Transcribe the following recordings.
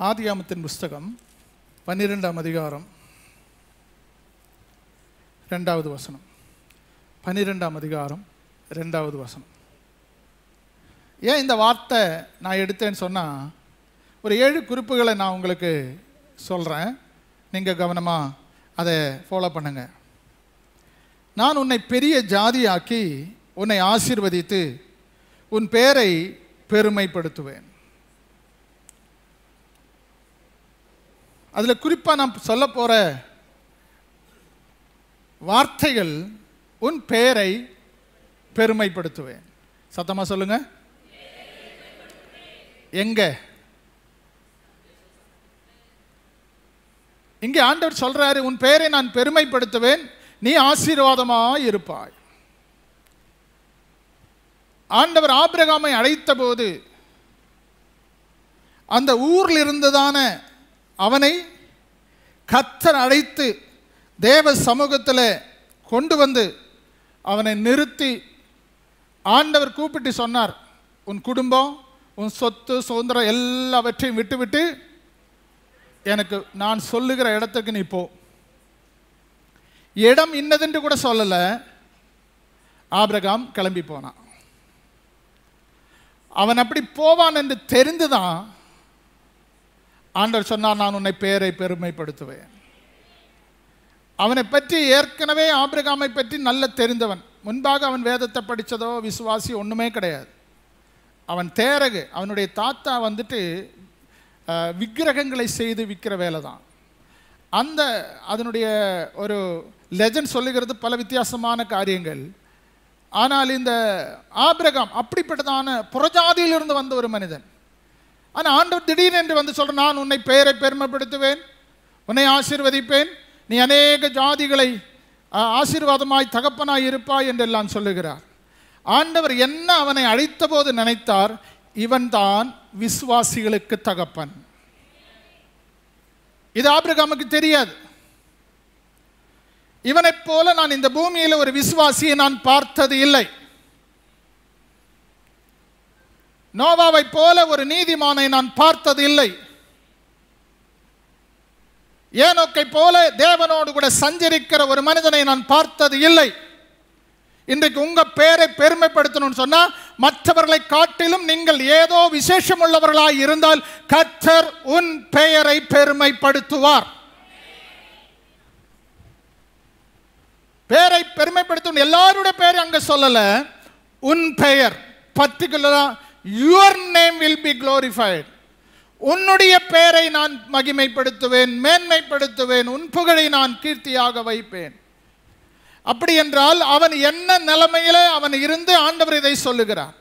ஆதியாகமத்தின் புஸ்தகம் 12ஆம் அதிகாரம் 2வது வசனம். 12ஆம் அதிகாரம் 2வது வசனம். ஏன் இந்த வார்த்தை நான் எடுத்தேன்னு சொன்னால், ஒரு 7 குறிப்புகளை நான் உங்களுக்கு சொல்கிறேன். நீங்கள் கவனமாக அதை ஃபாலோ பண்ணுங்க. நான் உன்னை பெரிய ஜாதியாக்கி உன்னை ஆசீர்வதித்து உன் பேரை பெருமைப்படுத்துவேன். அதில் குறிப்பாக நான் சொல்ல போகிற வார்த்தைகள், உன் பெயரை பெருமைப்படுத்துவேன். சத்தமாக சொல்லுங்க. எங்க? இங்கே ஆண்டவர் சொல்றாரு, உன் பெயரை நான் பெருமைப்படுத்துவேன், நீ ஆசீர்வாதமாய் இருப்பாய். ஆண்டவர் ஆபிரகாமை அழைத்த போது அந்த ஊரில் இருந்ததான அவனை கர்த்தர் அழைத்து தேவ சமூகத்தில் கொண்டு வந்து அவனை நிறுத்தி ஆண்டவர் கூப்பிட்டு சொன்னார், உன் குடும்பம், உன் சொத்து சுதந்திரம் எல்லாவற்றையும் விட்டுவிட்டு எனக்கு நான் சொல்லுகிற இடத்துக்கு நீ போ. இடம் இன்னதென்று கூட சொல்லலை. ஆபிரகாம் கிளம்பி போனான். அவன் அப்படி போவான் என்று தெரிந்துதான் ஆண்டவர் சொன்னார், நான் உன்னை பேரை பெருமைப்படுத்துவேன். அவனை பற்றி ஏற்கனவே ஆபிரகாமை பற்றி நல்ல தெரிந்தவன். முன்பாக அவன் வேதத்தை படித்ததோ விசுவாசி ஒன்றுமே கிடையாது. அவன் தேரகு. அவனுடைய தாத்தா வந்துட்டு விக்கிரகங்களை செய்து விற்கிற வேலை தான். அதனுடைய ஒரு லெஜண்ட் சொல்லுகிறது பல வித்தியாசமான காரியங்கள். ஆனால் இந்த ஆபிரகாம் அப்படிப்பட்டதான புறஜாதியிலிருந்து வந்த ஒரு மனிதன். ஆனால் ஆண்டவர் திடீரென்று வந்து சொல்ற, நான் உன்னை பெயரை பெருமைப்படுத்துவேன், உன்னை ஆசீர்வதிப்பேன், நீ அநேக ஜாதிகளை ஆசீர்வாதமாய் தகப்பனாய் இருப்பாய் என்றெல்லாம் சொல்லுகிறார். ஆண்டவர் என்ன அவனை அழைத்த போது நினைத்தார், இவன் தான் விசுவாசிகளுக்கு தகப்பன். இது ஆபிரகாமுக்கு தெரியாது. இவனைப் போல நான் இந்த பூமியில் ஒரு விசுவாசியை நான் பார்த்தது இல்லை. நோவாவை போல ஒரு நீதிமானை நான் பார்த்தது இல்லை. ஏனோக்கை போல தேவனோடு கூட சஞ்சரிக்கிற ஒரு மனிதனை நான் பார்த்தது இல்லை. இன்றைக்கு உங்க பெயரை பெருமைப்படுத்தணும்னு சொன்னா, மற்றவர்களை காட்டிலும் நீங்கள் ஏதோ விசேஷம் உள்ளவர்களாய் இருந்தால் கர்த்தர் உன் பெயரை பெருமைப்படுத்துவார். பெயரை பெருமைப்படுத்தும் எல்லாருடைய பெயரை அங்க சொல்லல. உன் பெயர் பர்டிகுலரா, your name will be glorified. உன்னுடைய பெயரை நான் மகிமைப்படுத்துவேன், மேன்மைப்படுத்துவேன், உன் புகழை நான் கீர்த்தியாக வைப்பேன். அப்படி என்றால் அவன் என்ன நிலைமையில அவன் இருந்து ஆண்டவர் இதை சொல்லுகிறார்.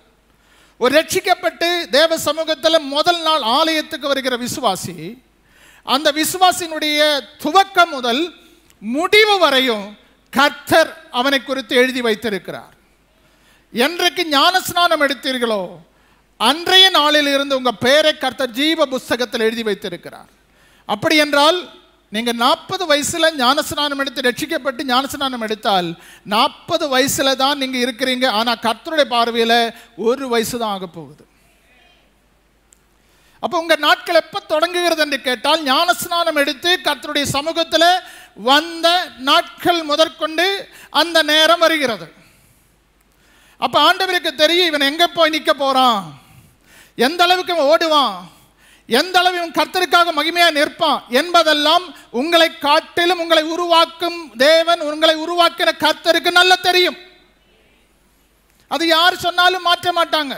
ஒரு ரட்சிக்கப்பட்டு தேவ சமூகத்தில் முதல் நாள் ஆலயத்துக்கு வருகிற விசுவாசி, அந்த விசுவாசியினுடைய துவக்கம் முதல் முடிவு வரையும் கர்த்தர் அவனை குறித்து எழுதி வைத்திருக்கிறார். என்றைக்கு ஞானஸ்நானம் எடுத்தீர்களோ அன்றைய நாளில் இருந்து உங்க பெயரை கர்த்தர் ஜீவ புஸ்தகத்தில் எழுதி வைத்திருக்கிறார். அப்படி என்றால் நீங்க 40 வயசுல ஞானஸ்நானம் எடுத்து ரட்சிக்கப்பட்டு ஞானஸ்நானம் எடுத்தால் 40 வயசுல தான் நீங்க இருக்கிறீங்க. ஆனா கர்த்தருடைய பார்வையில 1 வயசு தான் ஆக போகுது. அப்போ உங்க நாட்கள் எப்ப தொடங்குகிறது என்று கேட்டால், ஞானஸ்நானம் எடுத்து கர்த்தருடைய சமூகத்தில் வந்த நாட்கள் முதற்கொண்டு அந்த நேரம் வருகிறது. அப்ப ஆண்டவருக்கு தெரியும் இவன் எங்க போய் நிற்க போறான், எந்த அளவுக்கு ஓடுவான், எந்த அளவு கர்த்தருக்காக மகிமையா நிற்பான் என்பதெல்லாம் உங்களை காட்டிலும் உங்களை உருவாக்கும் தேவன், உங்களை உருவாக்கிற கர்த்தருக்கு நல்ல தெரியும். அது யார் சொன்னாலும் மாற்ற மாட்டாங்க.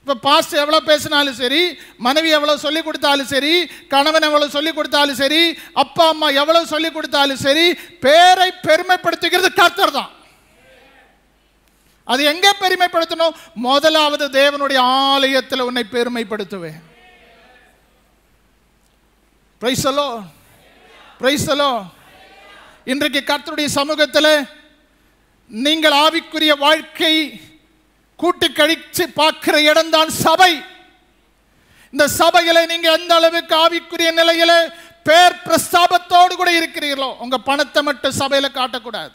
இப்போ பாஸ்டர் எவ்வளோ பேசினாலும் சரி, மனைவி எவ்வளோ சொல்லி கொடுத்தாலும் சரி, கணவன் எவ்வளோ சொல்லி கொடுத்தாலும் சரி, அப்பா அம்மா எவ்வளோ சொல்லி கொடுத்தாலும் சரி, பேரை பெருமைப்படுத்துகிறது கர்த்தர் தான். அது எங்கே பெருமைப்படுத்தணும்? முதலாவது தேவனுடைய ஆலயத்தில் உன்னை பெருமைப்படுத்துவேன். Praise the Lord, praise the Lord. இன்றைக்கு கர்த்தருடைய சமூகத்தில் நீங்கள் ஆவிக்குரிய வாழ்க்கை கூட்டி கழிச்சு பார்க்கிற இடம்தான் சபை. இந்த சபையில நீங்க எந்த அளவுக்கு ஆவிக்குரிய நிலையில பேர் பிரஸ்தாபத்தோடு கூட இருக்கிறீர்களோ, உங்க பணத்தை மட்டும் சபையில காட்டக்கூடாது,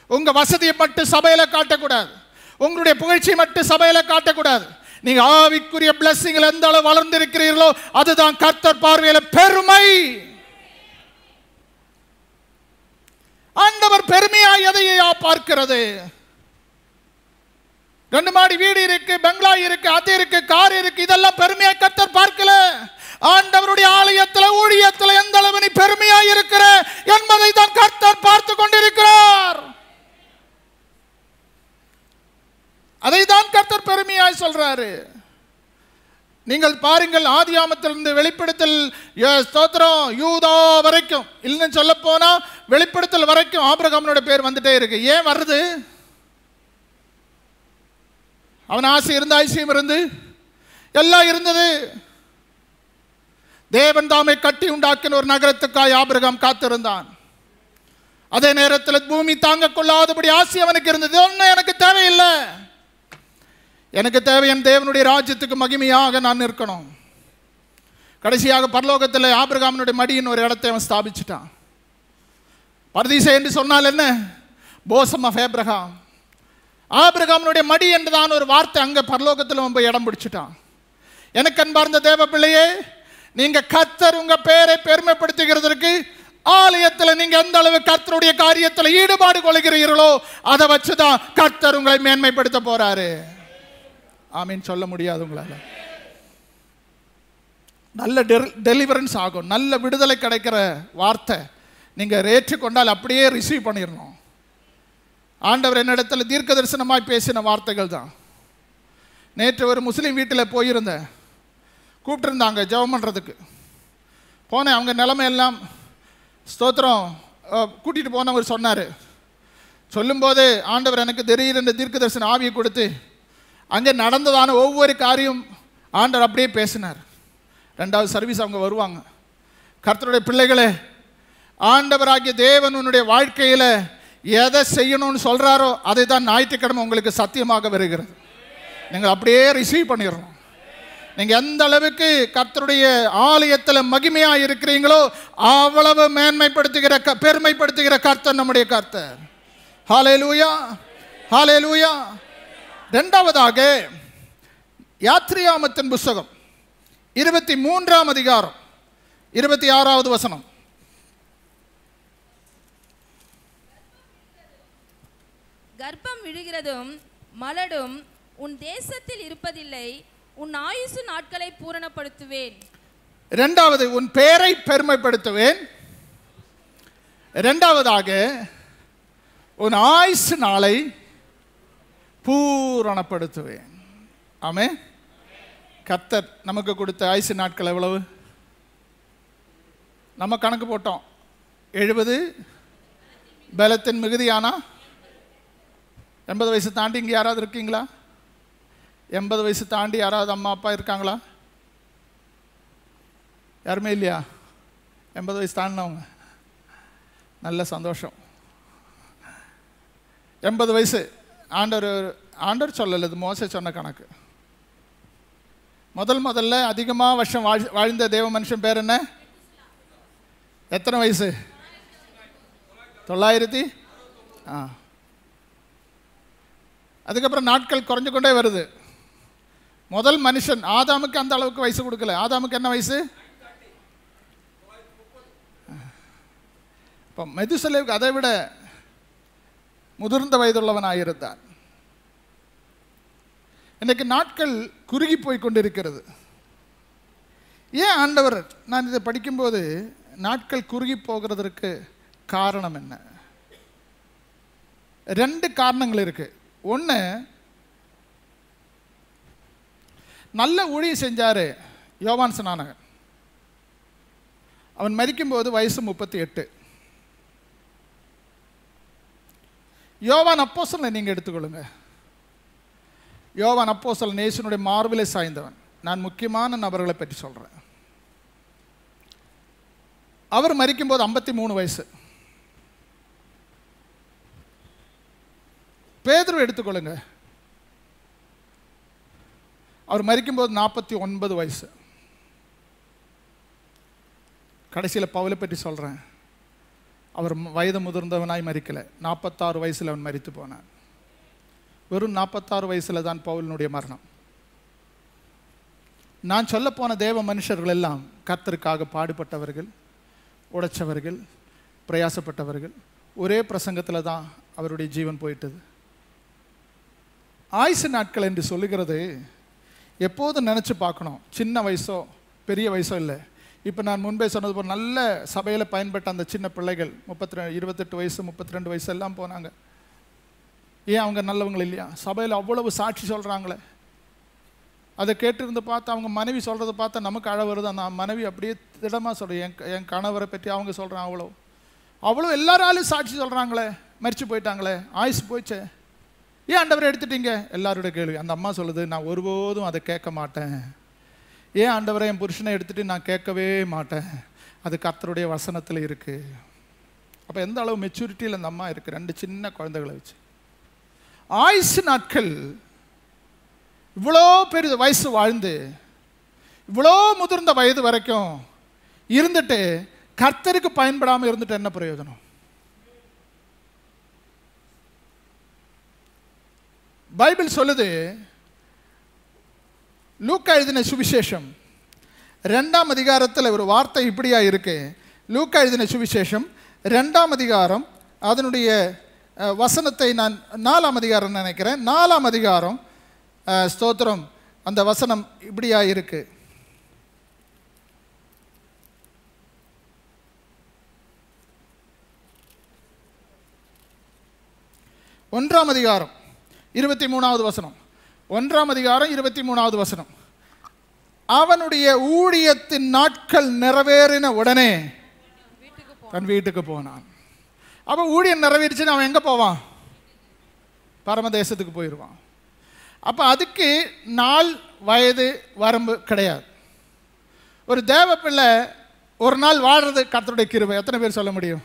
உங்க வசதியை மட்டும் சபையில காட்டக்கூடாது, உங்களுடைய புகழ்ச்சியை மட்டும் சபையில காட்டக்கூடாது. நீங்க ஆவிக்குரிய பிளஸிங்ல எந்த அளவு வளர்ந்திருக்கிறீர்களோ அதுதான் கர்த்தர் பார்வையில பெருமை. ஆண்டவர் பெருமையா எதையா பார்க்கிறது? 2 மாடி வீடு இருக்கு, பெங்களா இருக்கு, அது இருக்கு, கார் இருக்கு, இதெல்லாம் பெருமையா கர்த்தர் பார்க்கல. ஆண்டவருடைய ஆலயத்துல ஊழியத்துல எந்த அளவு நீ பெருமையா இருக்கிற என்பதை தான் கர்த்தர் பார்த்து கொண்டிருக்கிறார். அதை தான் கர்த்தர் பெருமையாய் சொல்றாரு. நீங்கள் பாருங்கள், ஆதியாமத்திலிருந்து வெளிப்படுத்தல் ஸ்தோத்திரம் யூதா வரைக்கும், இல்லைன்னு சொல்ல போனா வெளிப்படுத்தல் வரைக்கும் ஆபிரகாமனோட பேர் வந்துட்டே இருக்கு. ஏன் வருது? அவன் ஆசை இருந்த ஐசியம் இருந்து எல்லாம் இருந்தது. தேவன் தாமே கட்டி உண்டாக்கின ஒரு நகரத்துக்காய் ஆபிரகாம் காத்திருந்தான். அதே நேரத்தில் பூமி தாங்க கொள்ளாதபடி ஆசை அவனுக்கு இருந்தது. ஒன்னும் எனக்கு தேவையில்லை, எனக்கு தேவை என் தேவனுடைய ராஜ்யத்துக்கு மகிமையாக நான் இருக்கணும். கடைசியாக பரலோகத்தில் ஆபிரகாமனுடைய மடியின் ஒரு இடத்தை அவன் ஸ்தாபிச்சுட்டான். பரதீசை என்று சொன்னால் என்ன? போசம் ஆஃப் ஆபிரகாம். ஆபிரகாமனுடைய மடி என்றுதான் ஒரு வார்த்தை அங்கே பரலோகத்தில் ரொம்ப இடம் பிடிச்சிட்டான். எனக்கு அன்பார்ந்த தேவ பிள்ளையே, நீங்க கர்த்தர் உங்க பேரை பெருமைப்படுத்துகிறதற்கு ஆலயத்தில் நீங்க எந்த அளவு கர்த்தருடைய காரியத்தில் ஈடுபாடு கொள்கிறீர்களோ அதை வச்சுதான் கர்த்தர் உங்களை மேன்மைப்படுத்த போறாரு. ஆமீன் சொல்ல முடியாது உங்களால. நல்ல டெலிவரன்ஸ் ஆகும், நல்ல விடுதலை கிடைக்கிற வார்த்தை நீங்க ஏற்றுக்கொண்டால் அப்படியே ரிசீவ் பண்ணிடணும். ஆண்டவர் என்னிடத்தில் தீர்க்க தரிசனமாய் பேசின வார்த்தைகள் தான். நேற்று ஒரு முஸ்லீம் வீட்டில் போயிருந்தேன், கூப்பிட்டுருந்தாங்க ஜெபம் பண்ணுறதுக்கு. போனேன், அவங்க நிலைமையெல்லாம் ஸ்தோத்திரம் கூட்டிகிட்டு போனவர் சொன்னார். சொல்லும்போது ஆண்டவர் எனக்கு திடீரென்று தீர்க்க தரிசன ஆவியை கொடுத்து அங்கே நடந்ததான ஒவ்வொரு காரியம் ஆண்டவர் அப்படியே பேசினார். 2வது சர்வீஸ் அவங்க வருவாங்க. கர்த்தருடைய பிள்ளைகளே, ஆண்டவராகிய தேவன் உன்னுடைய வாழ்க்கையில் எதை செய்யணும்னு சொல்கிறாரோ அதை தான் ஞாயிற்றுக்கிழமை உங்களுக்கு சத்தியமாக வருகிறது. நீங்கள் அப்படியே ரிசீவ் பண்ணிடணும். நீங்கள் எந்த அளவுக்கு கர்த்தருடைய ஆலயத்தில் மகிமையாக இருக்கிறீங்களோ அவ்வளவு மேன்மைப்படுத்துகிற பெருமைப்படுத்துகிற கர்த்தர் நம்முடைய கர்த்தர். ஹல்லேலூயா, ஹல்லேலூயா. 2வதாக யாத்ரியாமத்தின் புஸ்தகம் 23ஆம் அதிகாரம் 26வது வசனம். கர்ப்பம் விழுகிறதும் மலடும் உன் தேசத்தில் இருப்பதில்லை, உன் ஆயுசு நாட்களை பூரணப்படுத்துவேன். 2வது உன் பேரை பெருமைப்படுத்துவேன். 2வதாக உன் ஆயுசு நாளை பூரணப்படுத்துவேன். ஆமென். கர்த்தர் நமக்கு கொடுத்த ஆயுசு நாட்கள் எவ்வளவு? நம்ம கணக்கு போட்டோம் 70. பலத்தின் மிகுதியானா 80 வயசு தாண்டி இங்கே யாராவது இருக்கீங்களா? 80 வயசு தாண்டி யாராவது அம்மா அப்பா இருக்காங்களா? யாருமே இல்லையா? 80 வயசு தாண்டினவங்க நல்ல சந்தோஷம். 80 வயசு ஆண்டவர் சொல்லலை, இது மோசே சொன்ன கணக்கு. முதல்ல அதிகமாக வருஷம் வாழ்ந்த தேவ மனுஷன் பேர் என்ன? எத்தனை வயசு? 900. அதுக்கப்புறம் நாட்கள் குறைஞ்சு கொண்டே வருது. முதல் மனுஷன் ஆதாமுக்கு அந்த அளவுக்கு வயசு கொடுக்கல. ஆதாமுக்கு என்ன வயசு? இப்போ மெதுசலேவுக்கு அதை விட முதிர்ந்த வயதுள்ளவனாயிருந்தான். இன்னைக்கு நாட்கள் குறுகி போய் கொண்டிருக்கிறது. ஏன் ஆண்டவர், நான் இதை படிக்கும்போது நாட்கள் குறுகி போகிறதற்கு காரணம் என்ன? 2 காரணங்கள் இருக்கு. ஒன்று, நல்ல ஊழியம் செஞ்சார் யோவான் ஸ்நானகன். அவன் மரிக்கும்போது வயசு 38. யோவான் அப்போஸ்தலனை நீங்கள் எடுத்துக்கொள்ளுங்க. யோவான் அப்போஸ்தலன் இயேசுவினுடைய மார்பிலே சாய்ந்தவன். நான் முக்கியமான நபர்களை பற்றி சொல்கிறேன். அவர் மரிக்கும்போது 53 வயசு. பேதுரு எடுத்துக்கொள்ளுங்க, அவர் மரிக்கும்போது 49 வயசு. கடைசியில் பவுலை பற்றி சொல்கிறேன். அவர் வயது முதிர்ந்தவனாய் மரிக்கலை, 46 வயசில் அவன் மரித்து போனான். வெறும் 46 வயசில் தான் பவுலினுடைய மரணம். நான் சொல்ல போன தேவ மனுஷர்கள் எல்லாம் கர்த்தருக்காக பாடுபட்டவர்கள், உடைச்சவர்கள், பிரயாசப்பட்டவர்கள். ஒரே பிரசங்கத்தில் தான் அவருடைய ஜீவன் போயிட்டது. ஆயுசு நாட்கள் என்று சொல்லுகிறது எப்போதும் நினச்சி பார்க்கணும். சின்ன வயசோ பெரிய வயசோ இல்லை. இப்போ நான் முன்பே சொன்னது போல் நல்ல சபையில் பயன்பட்ட அந்த சின்ன பிள்ளைகள் 28 வயசு 32 வயசு எல்லாம் போனாங்க. ஏன் அவங்க நல்லவங்க இல்லையா? சபையில் அவ்வளவு சாட்சி சொல்கிறாங்களே, அதை கேட்டிருந்து பார்த்து அவங்க மனைவி சொல்கிறத பார்த்தா நமக்கு அழ வருது. அந்த மனைவி அப்படியே திடமாக சொல்கிறேன், என் கணவரை பற்றி அவங்க சொல்கிறாங்க. அவ்வளோ எல்லாராலும் சாட்சி சொல்கிறாங்களே, மரிச்சு போயிட்டாங்களே, ஆயுசு போயிச்சே, ஏன் ஆண்டவரை எடுத்துட்டீங்க? எல்லாருடைய கேள்வி. அந்த அம்மா சொல்லுது, நான் ஒருபோதும் அதை கேட்க மாட்டேன். ஏன் ஆண்டவரை என் புருஷனை எடுத்துகிட்டு நான் கேட்கவே மாட்டேன், அது கர்த்தருடைய வசனத்தில் இருக்குது. அப்போ எந்த அளவு மெச்சூரிட்டியில் அந்த அம்மா இருக்குது, 2 சின்ன குழந்தைகளை வச்சு. ஆயுசு நாட்கள் இவ்வளோ பெரிய வயசு வாழ்ந்து இவ்வளோ முதிர்ந்த வயது வரைக்கும் இருந்துட்டு கர்த்தருக்கு பயன்படாமல் இருந்துட்டு என்ன பிரயோஜனம்? பைபிள் சொல்லுது, லூக்கா எழுதின சுவிசேஷம் 2ஆம் அதிகாரத்தில் ஒரு வார்த்தை இப்படியா இருக்கு. லூக்கா எழுதின சுவிசேஷம் 2ஆம் அதிகாரம் அதனுடைய வசனத்தை நான் 4ஆம் அதிகாரம் நினைக்கிறேன், 4ஆம் அதிகாரம் ஸ்தோத்திரம், அந்த வசனம் இப்படியா இருக்கு. ஒன்றாம் அதிகாரம் 23வது வசனம். 1ஆம் அதிகாரம் 23வது வசனம். அவனுடைய ஊழியத்தின் நாட்கள் நிறைவேறின உடனே தன் வீட்டுக்கு போனான். அப்போ ஊழியம் நிறைவேறிச்சுன்னு அவன் எங்கே போவான்? பரமதேசத்துக்கு போயிடுவான். அப்போ அதுக்கு நாள் வயது வரம்பு கிடையாது. ஒரு தேவ பிள்ளை ஒரு நாள் வாழ்றது கர்த்தருடைய கிருபை. எத்தனை பேர் சொல்ல முடியும்?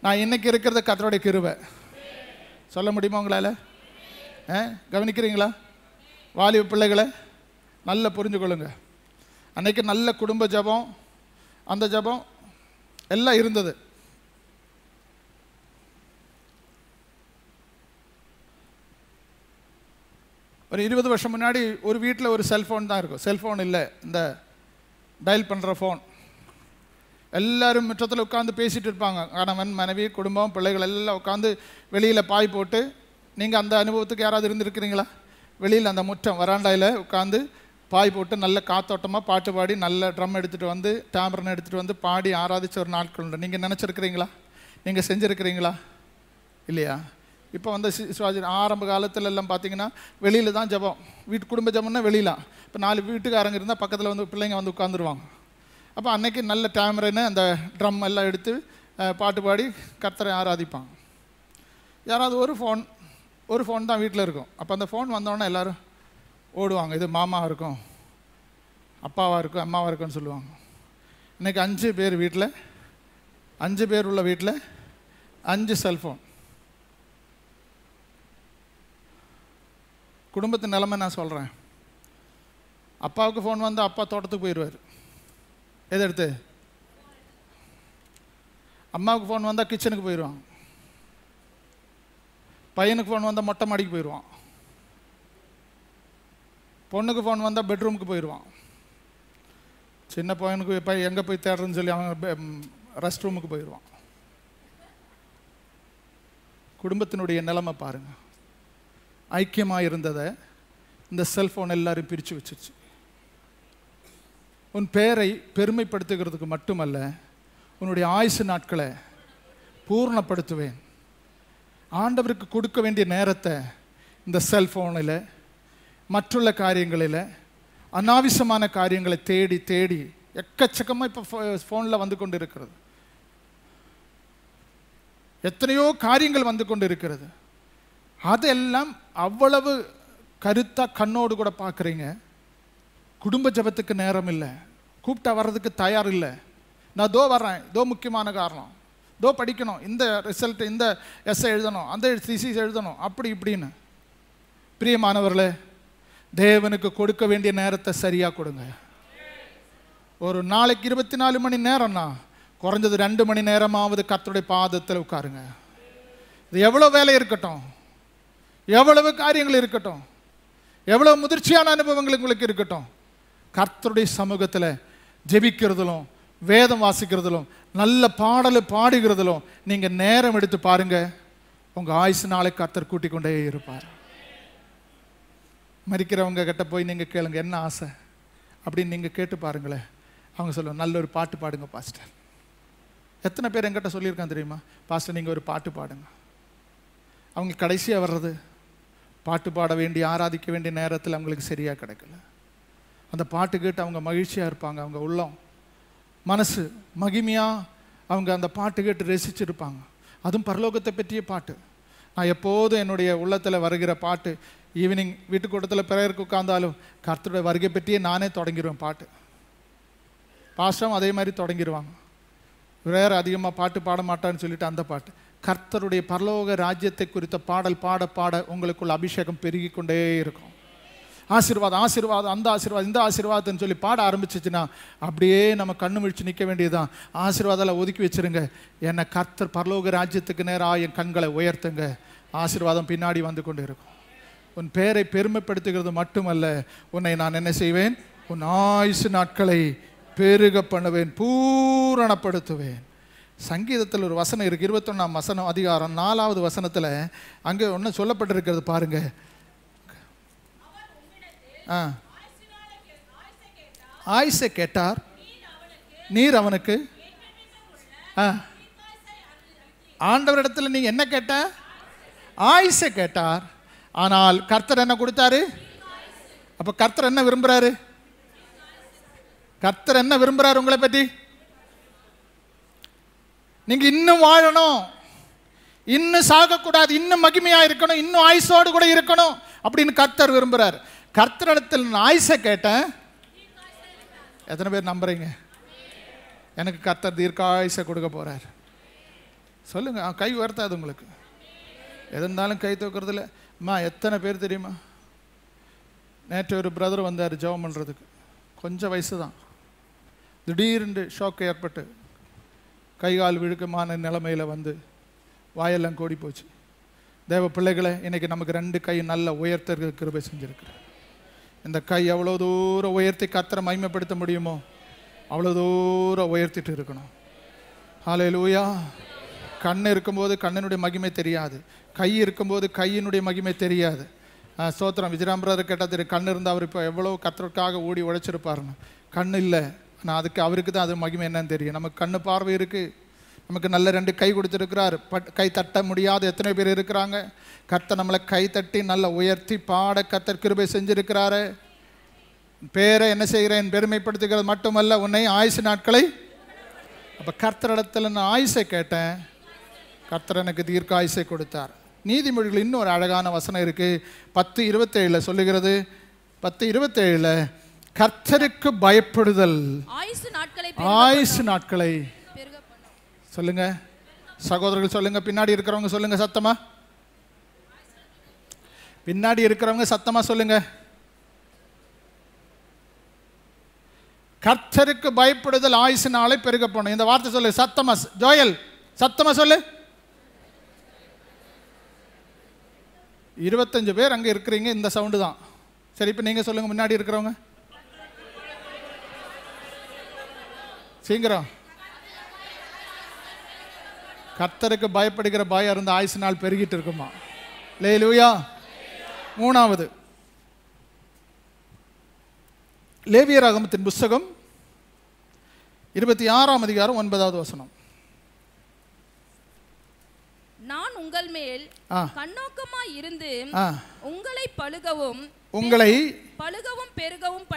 நான் இன்னைக்கு இருக்கிறது கர்த்தருடைய கிருபை. சொல்ல முடியுமா உங்களால்? கவனிக்கிறீங்களா? வாலிப பிள்ளைகளை நல்லா புரிஞ்சு கொள்ளுங்க. அன்னைக்கு நல்ல குடும்ப ஜபம், அந்த ஜபம் எல்லாம் இருந்தது. ஒரு 20 வருஷம் முன்னாடி ஒரு வீட்டில் ஒரு செல்ஃபோன் தான் இருக்கும். செல்ஃபோன் இல்லை, இந்த டயல் பண்ணுற ஃபோன். எல்லோரும் முற்றத்தில் உட்காந்து பேசிகிட்டு இருப்பாங்க. கணவன், மனைவி, குடும்பம், பிள்ளைகள் எல்லாம் உட்காந்து வெளியில் பாய் போட்டு. நீங்கள் அந்த அனுபவத்துக்கு யாராவது இருந்துருக்கிறீங்களா? வெளியில் அந்த முற்றம் வராண்டாயில் உட்காந்து பாய் போட்டு நல்ல காத்தோட்டமாக பாட்டு பாடி நல்ல ட்ரம் எடுத்துகிட்டு வந்து டேம்பரன் எடுத்துகிட்டு வந்து பாடி ஆராதிச்ச ஒரு நாட்கள் உண்டு. நீங்கள் நினச்சிருக்கிறீங்களா? நீங்கள் செஞ்சுருக்கிறீங்களா? இல்லையா? இப்போ வந்து சிவாஜி ஆரம்ப காலத்தில் எல்லாம் பார்த்தீங்கன்னா வெளியில் தான் ஜபம். வீட்டு குடும்ப ஜபம்னா வெளியில். இப்போ 4 வீட்டுக்காரங்க இருந்தால் பக்கத்தில் வந்து பிள்ளைங்க வந்து உட்காந்துருவாங்க. அப்போ அன்னைக்கு நல்ல டேமரன்னு அந்த ட்ரம் எல்லாம் எடுத்து பாட்டு பாடி கர்த்தரை ஆராதிப்பாங்க. யாராவது ஒரு ஃபோன் தான் வீட்டில் இருக்கும். அப்போ அந்த ஃபோன் வந்தோடனே எல்லோரும் ஓடுவாங்க. இது மாமாவாக இருக்கும், அப்பாவாக இருக்கும், அம்மாவாக இருக்கும்னு சொல்லுவாங்க. இன்றைக்கி 5 பேர் வீட்டில், 5 பேர் உள்ள வீட்டில் 5 செல்ஃபோன். குடும்பத்தின் நிலைமை நான் சொல்கிறேன். அப்பாவுக்கு ஃபோன் வந்து அப்பா தோட்டத்துக்கு போயிடுவார், எதை எடுத்து. அம்மாவுக்கு ஃபோன் வந்தால் கிச்சனுக்கு போயிடுவான். பையனுக்கு ஃபோன் வந்தால் மொட்டை மாடிக்கு போயிடுவான். பொண்ணுக்கு ஃபோன் வந்தால் பெட்ரூமுக்கு போயிடுவான். சின்ன பையனுக்கு எங்கே போய் தேடுறதுன்னு சொல்லி அவன் ரெஸ்ட் ரூமுக்கு போயிடுவான். குடும்பத்தினுடைய நிலைமை பாருங்கள். ஐக்கியமாக இருந்ததை இந்த செல்ஃபோன் எல்லாரும் பிரித்து வச்சிருச்சு. உன் பெயரை பெருமைப்படுத்துகிறதுக்கு மட்டுமல்ல, உன்னுடைய ஆயுசு நாட்களை பூர்ணப்படுத்துவேன். ஆண்டவருக்கு கொடுக்க வேண்டிய நேரத்தை இந்த செல்ஃபோனில், மற்றுள்ள காரியங்களில், அனாவசியமான காரியங்களை தேடி தேடி எக்கச்சக்கமாக இப்போ ஃபோனில் வந்து கொண்டு இருக்கிறது. எத்தனையோ காரியங்கள் வந்து கொண்டு இருக்கிறது. அதெல்லாம் அவ்வளவு கருத்தாக கண்ணோடு கூட பார்க்குறீங்க. குடும்ப ஜபத்துக்கு நேரம் இல்லை, கூப்பிட்டா வர்றதுக்கு தயார் இல்லை. நான் வர்றேன், முக்கியமான காரணம், படிக்கணும், இந்த ரிசல்ட், இந்த எஸ்ஐ எழுதணும், அந்த திசிஸ் எழுதணும், அப்படி இப்படின்னு. பிரியமானவர்களே, தேவனுக்கு கொடுக்க வேண்டிய நேரத்தை சரியாக கொடுங்க. ஒரு நாளைக்கு 24 மணி நேரம்னா குறைஞ்சது 2 மணி நேரமாவது கர்த்தருடைய பாதத்தில் உட்காருங்க. இது எவ்வளோ வேலை இருக்கட்டும், எவ்வளவு காரியங்கள் இருக்கட்டும், எவ்வளோ முதிர்ச்சியான அனுபவங்கள் உங்களுக்கு இருக்கட்டும், கர்த்தருடைய சமூகத்தில் ஜெபிக்கிறதிலும் வேதம் வாசிக்கிறதிலும் நல்ல பாடலை பாடுகிறதிலும் நீங்கள் நேரம் எடுத்து பாருங்க, உங்கள் ஆயுசு நாளை கர்த்தர் கூட்டிக் கொண்டே இருப்பார். மரிக்கிறவங்க கிட்ட போய் நீங்கள் கேளுங்க என்ன ஆசை அப்படின்னு நீங்கள் கேட்டு பாருங்களேன். அவங்க சொல்லுவாங்க நல்ல ஒரு பாட்டு பாடுங்க பாஸ்டர். எத்தனை பேர் என்கிட்ட சொல்லியிருக்கான் தெரியுமா, பாஸ்டர் நீங்கள் ஒரு பாட்டு பாடுங்க. அவங்க கடைசியாக வர்றது பாட்டு பாட வேண்டிய ஆராதிக்க வேண்டிய நேரத்தில் அவங்களுக்கு சரியாக கிடைக்கல. அந்த பாட்டு கேட்டு அவங்க மகிழ்ச்சியாக இருப்பாங்க, அவங்க உள்ளம் மனசு மகிமையாக அவங்க அந்த பாட்டு கேட்டு ரசிச்சிருப்பாங்க. அதுவும் பரலோகத்தை பற்றிய பாட்டு. நான் எப்போதும் என்னுடைய உள்ளத்தில் வருகிற பாட்டு, ஈவினிங் வீட்டுக்கூட்டத்தில் பிரேயருக்கு உட்கார்ந்தாலும் கர்த்தருடைய வருகை பற்றியே நானே தொடங்கிடுவேன் பாட்டு. பாஸ்டரும் அதே மாதிரி தொடங்கிடுவாங்க. வேறு அதிகமாக பாட்டு பாட மாட்டான்னு சொல்லிட்டு அந்த பாட்டு. கர்த்தருடைய பரலோக ராஜ்யத்தை குறித்த பாடல் பாட பாட உங்களுக்குள்ள அபிஷேகம் பெருகி கொண்டே இருக்கும். ஆசீர்வாதம் ஆசீர்வாதம், அந்த ஆசீர்வாதம் இந்த ஆசீர்வாதம்னு சொல்லி பாட ஆரம்பிச்சிச்சுன்னா அப்படியே நம்ம கண்ணு முழிச்சு நிற்க வேண்டியதுதான். ஆசீர்வாதம் ஒதுக்கி வச்சிருங்க. என்னை கர்த்தர் பரலோக ராஜ்யத்துக்கு நேராக என் கண்களை உயர்த்துங்க. ஆசீர்வாதம் பின்னாடி வந்து கொண்டு இருக்கும். உன் பேரை பெருமைப்படுத்துகிறது மட்டுமல்ல, உன்னை நான் என்ன செய்வேன், உன் ஆயுசு நாட்களை பெருக பண்ணுவேன், பூரணப்படுத்துவேன். சங்கீதத்தில் ஒரு வசனம் இருக்குது, 21ஆம் வசனம் அதிகாரம் 4வது வசனத்தில் அங்கே ஒன்று சொல்லப்பட்டிருக்கிறது பாருங்க. ஆயுசை கேட்டார், நீர் அவனுக்கு ஆண்டவரிடத்தில் நீ என்ன கேட்ட, ஆயுசை கேட்டார். ஆனால் கர்த்தர் என்ன கொடுத்தாரு? அப்ப கர்த்தர் என்ன விரும்புறாரு? கர்த்தர் என்ன விரும்புறாரு உங்களை பற்றி? நீங்க இன்னும் வாழணும், இன்னும் சாகக்கூடாது, இன்னும் மகிமையா இருக்கணும், இன்னும் ஆயுசோடு கூட இருக்கணும் அப்படின்னு கர்த்தர் விரும்புறாரு. கர்த்தரிடத்தில் நான் ஆயுசை கேட்டேன். எத்தனை பேர் நம்புறீங்க எனக்கு கர்த்தர் தீர்க்காயுசை கொடுக்க போறார்? சொல்லுங்க. கை உயர்த்தாது உங்களுக்கு. எது இருந்தாலும் கை தூக்குறதுல அம்மா எத்தனை பேர் தெரியுமா? நேற்று ஒரு பிரதர் வந்தார் ஜெபம் பண்ணுறதுக்கு. கொஞ்சம் வயசு தான். திடீர்னு ஷாக் ஏற்பட்டு கைகால் விழுக்கமான நிலைமையில் வந்து வாயெல்லாம் கோடி போச்சு. தேவ பிள்ளைகளை, இன்னைக்கு நமக்கு 2 கை நல்ல உயர்த்த கிருபை செஞ்சுருக்குறேன். இந்த கை எவ்வளோ தூரம் உயர்த்தி கர்த்தரை மகிமைப்படுத்த முடியுமோ அவ்வளோ தூரம் உயர்த்திட்டு இருக்கணும். ஹல்லேலூயா. கண் இருக்கும்போது கண்ணினுடைய மகிமை தெரியாது, கை இருக்கும்போது கையினுடைய மகிமை தெரியாது. ஸ்தோத்திரம். விஜயராம்பரர் கேட்டால் தெரியும், கண் இருந்தால் அவர் இப்போ எவ்வளோ கர்த்தருக்காக ஓடி உழைச்சிருப்பாருன்னு. கண் இல்லை, ஆனால் அதுக்கு அவருக்கு தான் அது மகிமை என்னன்னு தெரியும். நமக்கு கண்ணு பார்வை இருக்குது, நமக்கு நல்ல 2 கை கொடுத்துருக்கிறார். கை தட்ட முடியாத எத்தனை பேர் இருக்கிறாங்க? கர்த்தர் நம்மளை கை தட்டி நல்ல உயர்த்தி பாட கர்த்தர் கிருபை செஞ்சிருக்கிறாரு. பேரை என்ன செய்கிறேன், பெருமைப்படுத்துகிறது மட்டுமல்ல, உன்னை ஆயுசு நாட்களை. அப்போ கர்த்தரிடத்தில் நான் ஆயுசை கேட்டேன், கர்த்தர் எனக்கு தீர்க்க ஆயுசை கொடுத்தார். நீதிமொழிகள் இன்னும் ஒரு அழகான வசனம் இருக்கு, 10:27 சொல்லுகிறது. 10:27 கர்த்தருக்கு பயப்படுதல் ஆயுசு நாட்களை சொல்லுங்க. சகோதரர்கள் சொல்லுங்க, பின்னாடி இருக்கிறவங்க சொல்லுங்க சத்தமா, பின்னாடி இருக்கிறவங்க சத்தமா சொல்லுங்க. கர்த்தருக்கு பயப்படுதல் ஆயுசு நாளை பெருக பண்ணும். இந்த வார்த்தை சொல்லு சத்தமா. ஜோயல் சத்தமா சொல்லு. 25 பேர் அங்கே இருக்கிறீங்க, இந்த சவுண்டு தான். சரி, இப்போ நீங்கள் சொல்லுங்கள், முன்னாடி இருக்கிறவங்க சீக்கிரம். கர்த்தருக்கு பயப்படுகிற பயம் இருந்த ஆயுசு நாள் பெருகிட்டு இருக்குமா? அல்லேலூயா. 3வது லேவியராகமத்தின் புஸ்தகம் 26ஆம் அதிகாரம் 9வது வசனம். நான் உங்கள் மேல் கண்ணோக்கமாய் இருந்து உங்களை பலுகவும் பெருகவும்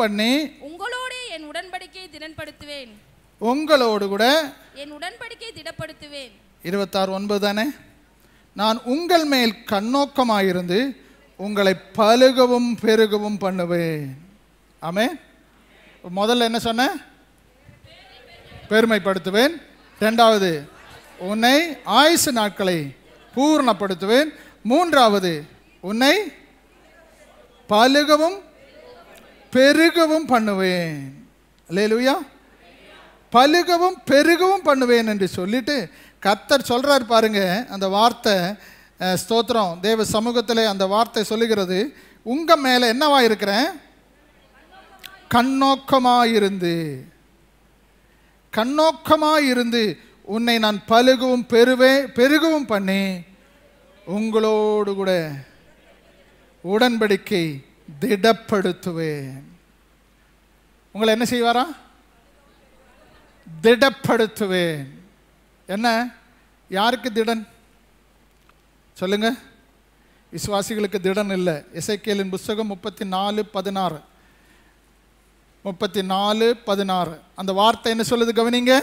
பண்ணி உங்களோடு என் உடன்படிக்கையை திடப்படுத்துவேன். உங்களோடு கூட என் உடன்படிக்கையை திடப்படுத்துவேன். 26:9 தானே? நான் உங்கள் மேல் கண்ணோக்கமாயிருந்து உங்களை பலுகவும் பெருகவும் பண்ணுவேன். ஆமென். முதல்ல என்ன சொன்ன? பெருமைப்படுத்துவேன். 2வது உன்னை ஆயுசு நாட்களை பூர்ணப்படுத்துவேன். 3வது உன்னை பலுகவும் பெருகவும் பண்ணுவேன். அல்லேலூயா. பலுகவும் பெருகவும் பண்ணுவேன் என்று சொல்லிட்டு கர்த்தர் சொல்றார் பாருங்க. அந்த வார்த்தை ஸ்தோத்திரம், தேவ சமூகத்தில் அந்த வார்த்தை சொல்லுகிறது. உங்க மேல என்னவா இருக்கிறேன்? கண்ணோக்கமாயிருந்து. கண்ணோக்கமாயிருந்து உன்னை நான் பலுகவும் பெருகவும் பண்ணி உங்களோடு கூட உடன்படிக்கை திடப்படுத்துவேன். உங்களை என்ன செய்வாரா? திடப்படுத்துவேன். என்ன? யாருக்கு திடன் சொல்லுங்க? விசுவாசிகளுக்கு திடன் இல்லை. எசேக்கியேலின் புத்தகம் 34:16. 34:16 அந்த வார்த்தை என்ன சொல்லுது கவனிங்க.